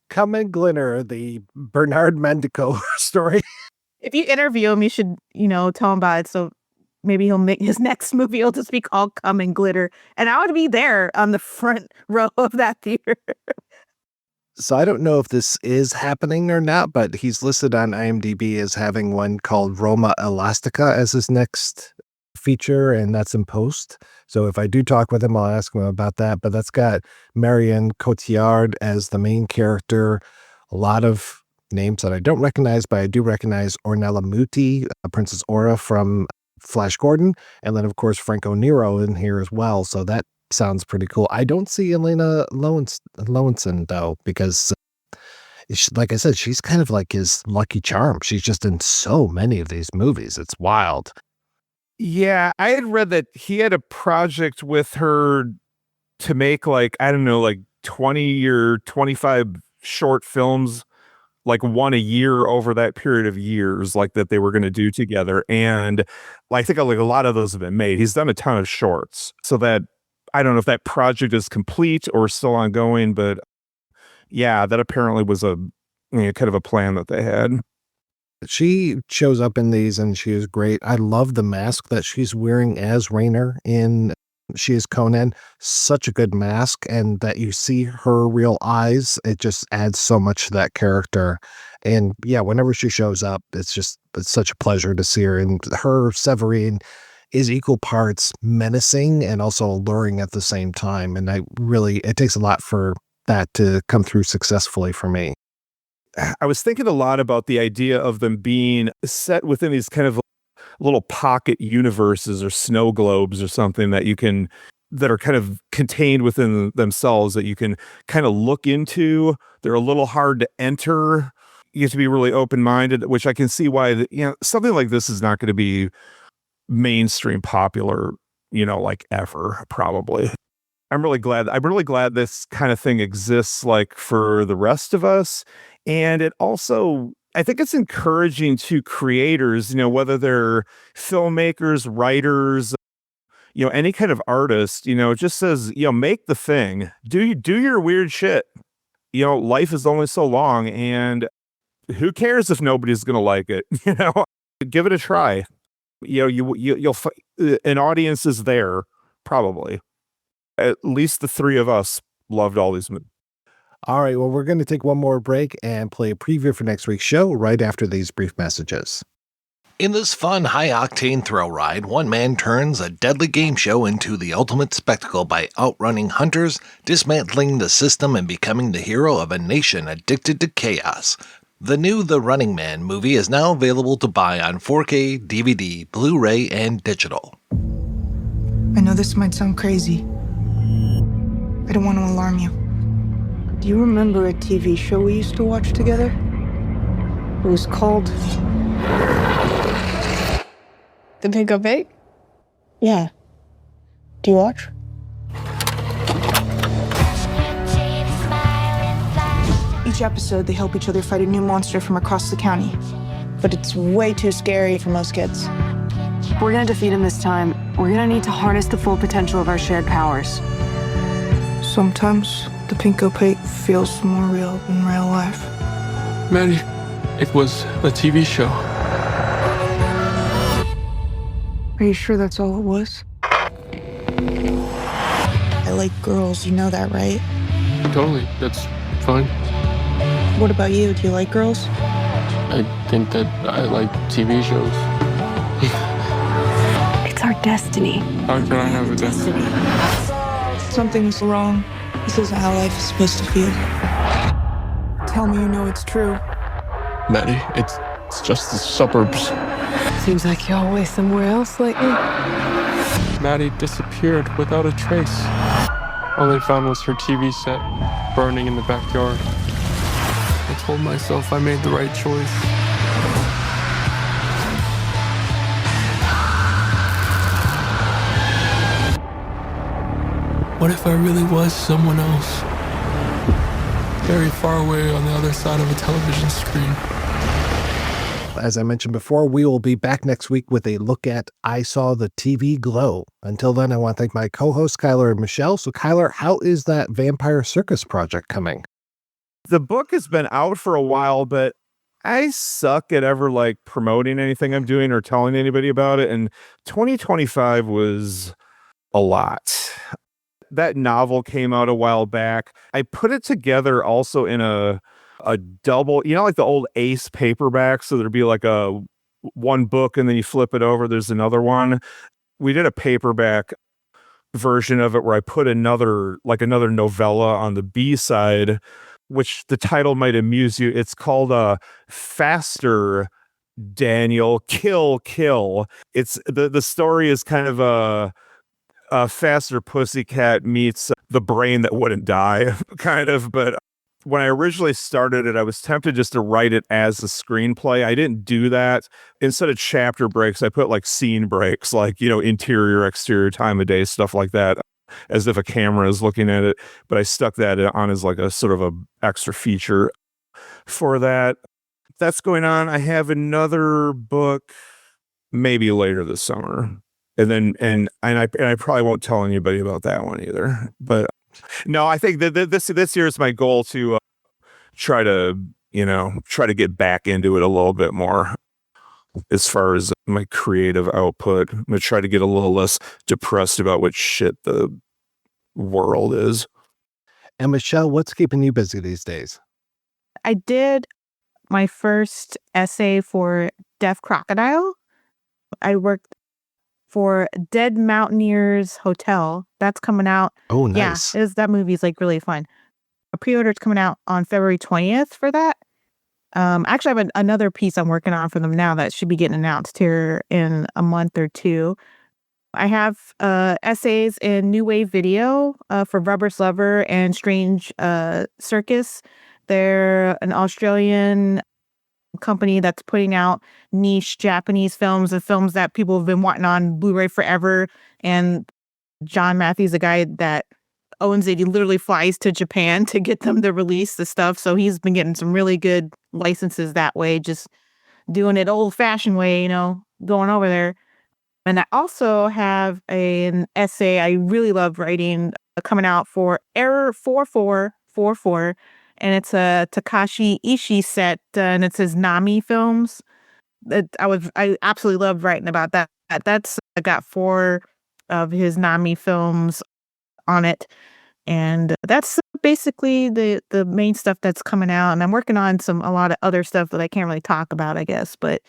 Cum and Glitter, the Bertrand Mandico story. If you interview him, you should, tell him about it. So maybe he'll make his next movie. It'll just be called Cum and Glitter. And I would be there on the front row of that theater. So I don't know if this is happening or not, but he's listed on IMDb as having one called Roma Elastica as his next feature, and that's in post. So if I do talk with him, I'll ask him about that. But that's got Marion Cotillard as the main character. A lot of names that I don't recognize, but I do recognize Ornella Muti, Princess Aura from Flash Gordon, and then of course Franco Nero in here as well. So that sounds pretty cool. I don't see Elena Lowenson though, because like I said, she's kind of like his lucky charm. She's just in so many of these movies. It's wild. Yeah, I had read that he had a project with her to make 20 or 25 short films, like one a year over that period of years, like that they were going to do together. And I think a lot of those have been made. He's done a ton of shorts, so that I don't know if that project is complete or still ongoing, but yeah, that apparently was a kind of a plan that they had. She shows up in these and she is great. I love the mask that she's wearing as Rainer in She Is Conan. Such a good mask, and that you see her real eyes. It just adds so much to that character. And yeah, whenever she shows up, it's such a pleasure to see her. And her Severine is equal parts menacing and also alluring at the same time. And it takes a lot for that to come through successfully for me. I was thinking a lot about the idea of them being set within these kind of little pocket universes or snow globes or something that are kind of contained within themselves that you can kind of look into. They're a little hard to enter. You have to be really open-minded, which I can see why, something like this is not going to be mainstream popular, ever, probably. I'm really glad this kind of thing exists for the rest of us. And it also, I think it's encouraging to creators, whether they're filmmakers, writers, any kind of artist, it just says, make the thing, do your weird shit. Life is only so long, and who cares if nobody's going to like it? Give it a try. You'll an audience is there, probably. At least the three of us loved all these movies. All right, well, we're going to take one more break and play a preview for next week's show right after these brief messages. In this fun, high-octane thrill ride, one man turns a deadly game show into the ultimate spectacle by outrunning hunters, dismantling the system, and becoming the hero of a nation addicted to chaos. The new The Running Man movie is now available to buy on 4K, DVD, Blu-ray, and digital. I know this might sound crazy. I don't want to alarm you. Do you remember a TV show we used to watch together? It was called... The Pig Go Big? Yeah. Do you watch? Each episode, they help each other fight a new monster from across the county. But it's way too scary for most kids. We're gonna defeat him this time. We're gonna need to harness the full potential of our shared powers. Sometimes the Pinko Pig feels more real than real life. Maddie, it was a TV show. Are you sure that's all it was? I like girls, you know that, right? Totally, that's fine. What about you? Do you like girls? I think that I like TV shows. It's our destiny. How can I have a destiny? Something's wrong. This isn't how life is supposed to feel. Tell me you know it's true. Maddie, it's just the suburbs. Seems like you're always somewhere else lately. Maddie disappeared without a trace. All they found was her TV set burning in the backyard. I told myself I made the right choice. What if I really was someone else? Very far away on the other side of a television screen. as I mentioned before, we will be back next week with a look at I Saw the TV Glow. Until then, I want to thank my co-hosts, Kyler and Michelle. So, Kyler, how is that Vampire Circus project coming? The book has been out for a while, but I suck at ever promoting anything I'm doing or telling anybody about it. And 2025 was a lot. That novel came out a while back. I put it together also in a double, like the old Ace paperback. So there'd be a one book and then you flip it over. There's another one. We did a paperback version of it where I put another novella on the B side, which the title might amuse you. It's called Faster Daniel Kill. It's the story is kind of a Faster Pussycat meets The Brain That Wouldn't Die, kind of. But when I originally started it, I was tempted just to write it as a screenplay. I didn't do that. Instead of chapter breaks, I put scene breaks, interior, exterior, time of day, stuff like that, as if a camera is looking at it. But I stuck that on as a sort of a extra feature for that. That's going on. I have another book maybe later this summer. And I probably won't tell anybody about that one either. But no, I think that this year is my goal to try to get back into it a little bit more as far as my creative output. I'm gonna try to get a little less depressed about what shit the world is. And Michelle, what's keeping you busy these days? I did my first essay for Deaf Crocodile. I worked for Dead Mountaineers Hotel. That's coming out. Oh, nice. Yeah, that movie's really fun. A pre-order's coming out on February 20th for that. Actually, I have another piece I'm working on for them now that should be getting announced here in a month or two. I have essays in New Wave Video for Rubber Lover and Strange Circus. They're an Australian company that's putting out niche Japanese films and films that people have been wanting on Blu-ray forever. And John Matthews, the guy that owns it, he literally flies to Japan to get them to release the stuff. So he's been getting some really good licenses that way, just doing it old-fashioned way, going over there. And I also have an essay I really love writing coming out for Error 4444. And it's a Takashi Ishii set, and it says Nami Films. I absolutely love writing about that. I got 4 of his Nami films on it, and that's basically the main stuff that's coming out. And I'm working on a lot of other stuff that I can't really talk about, I guess. But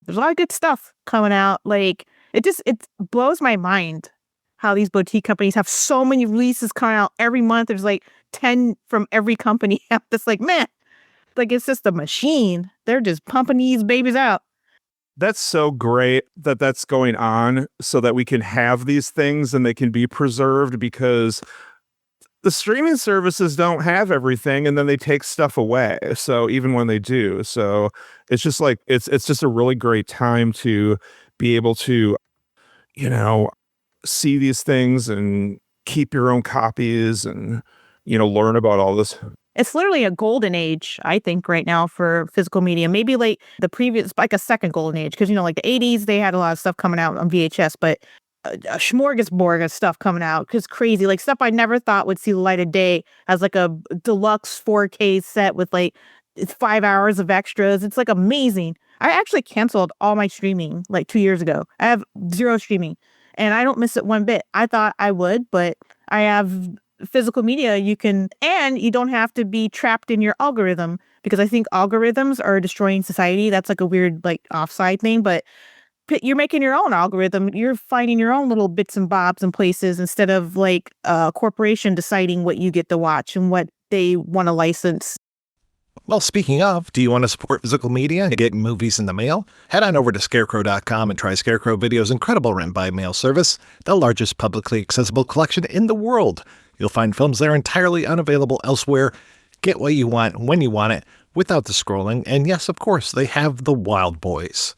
there's a lot of good stuff coming out. It blows my mind how these boutique companies have so many releases coming out every month. There's 10 from every company. That's man, it's just a machine. They're just pumping these babies out. That's so great that that's going on so that we can have these things and they can be preserved, because the streaming services don't have everything and then they take stuff away. So even when they do, so it's just it's just a really great time to be able to, see these things and keep your own copies and, learn about all this. It's literally a golden age, I think, right now for physical media. Maybe the previous, a second golden age. Because, the 80s, they had a lot of stuff coming out on VHS, but a smorgasbord of stuff coming out. Because crazy, stuff I never thought would see the light of day as a deluxe 4K set with it's 5 hours of extras. It's amazing. I actually canceled all my streaming 2 years ago. I have 0 streaming and I don't miss it one bit. I thought I would, but I have physical media. You don't have to be trapped in your algorithm, because I think algorithms are destroying society. That's a weird offside thing, but you're making your own algorithm. You're finding your own little bits and bobs and places instead of a corporation deciding what you get to watch and what they want to license. Well, speaking of, do you want to support physical media and get movies in the mail? Head on over to Scarecrow.com and try Scarecrow Video's incredible rent-by-mail service, the largest publicly accessible collection in the world. You'll find films that are entirely unavailable elsewhere. Get what you want when you want it, without the scrolling. And yes, of course, they have The Wild Boys.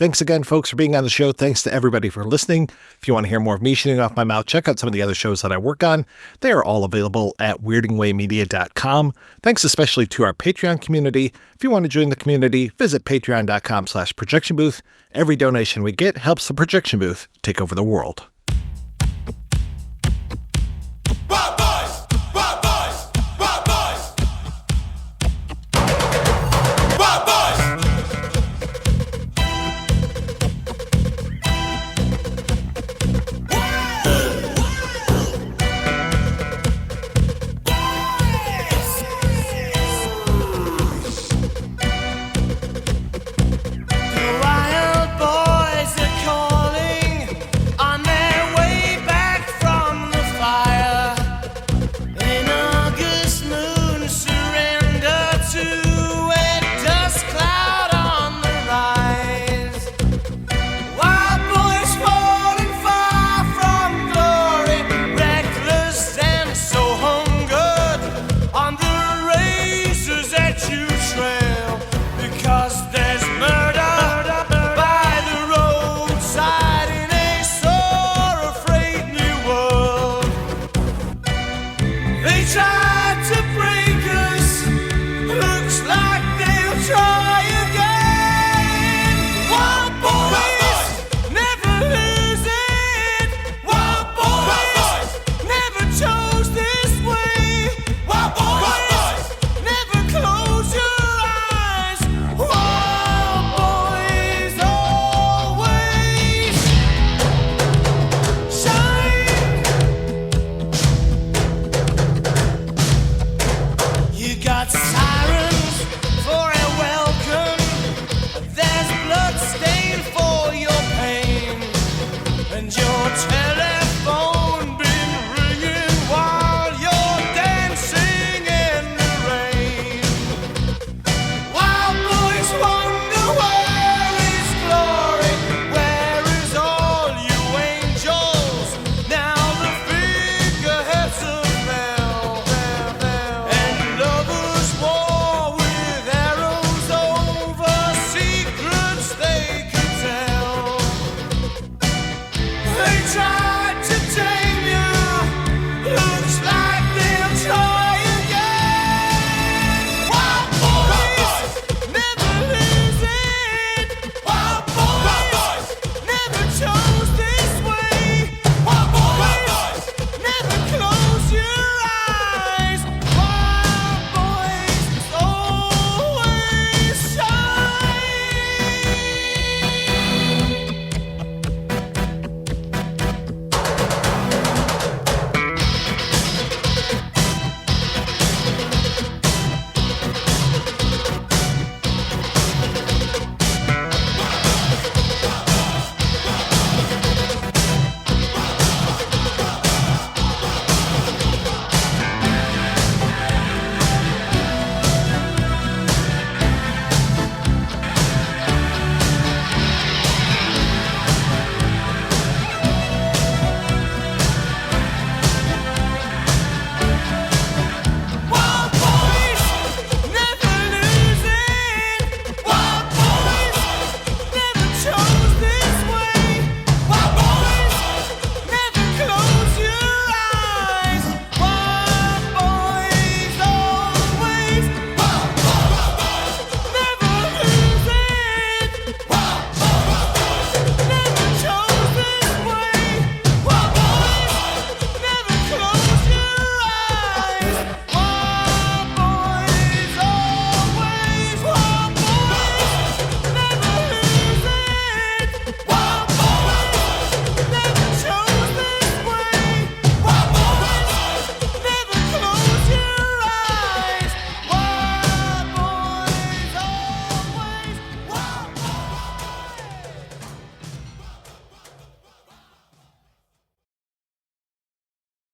Thanks again, folks, for being on the show. Thanks to everybody for listening. If you want to hear more of me shooting off my mouth, check out some of the other shows that I work on. They are all available at weirdingwaymedia.com. Thanks especially to our Patreon community. If you want to join the community, visit patreon.com/projectionbooth. Every donation we get helps the projection booth take over the world. They try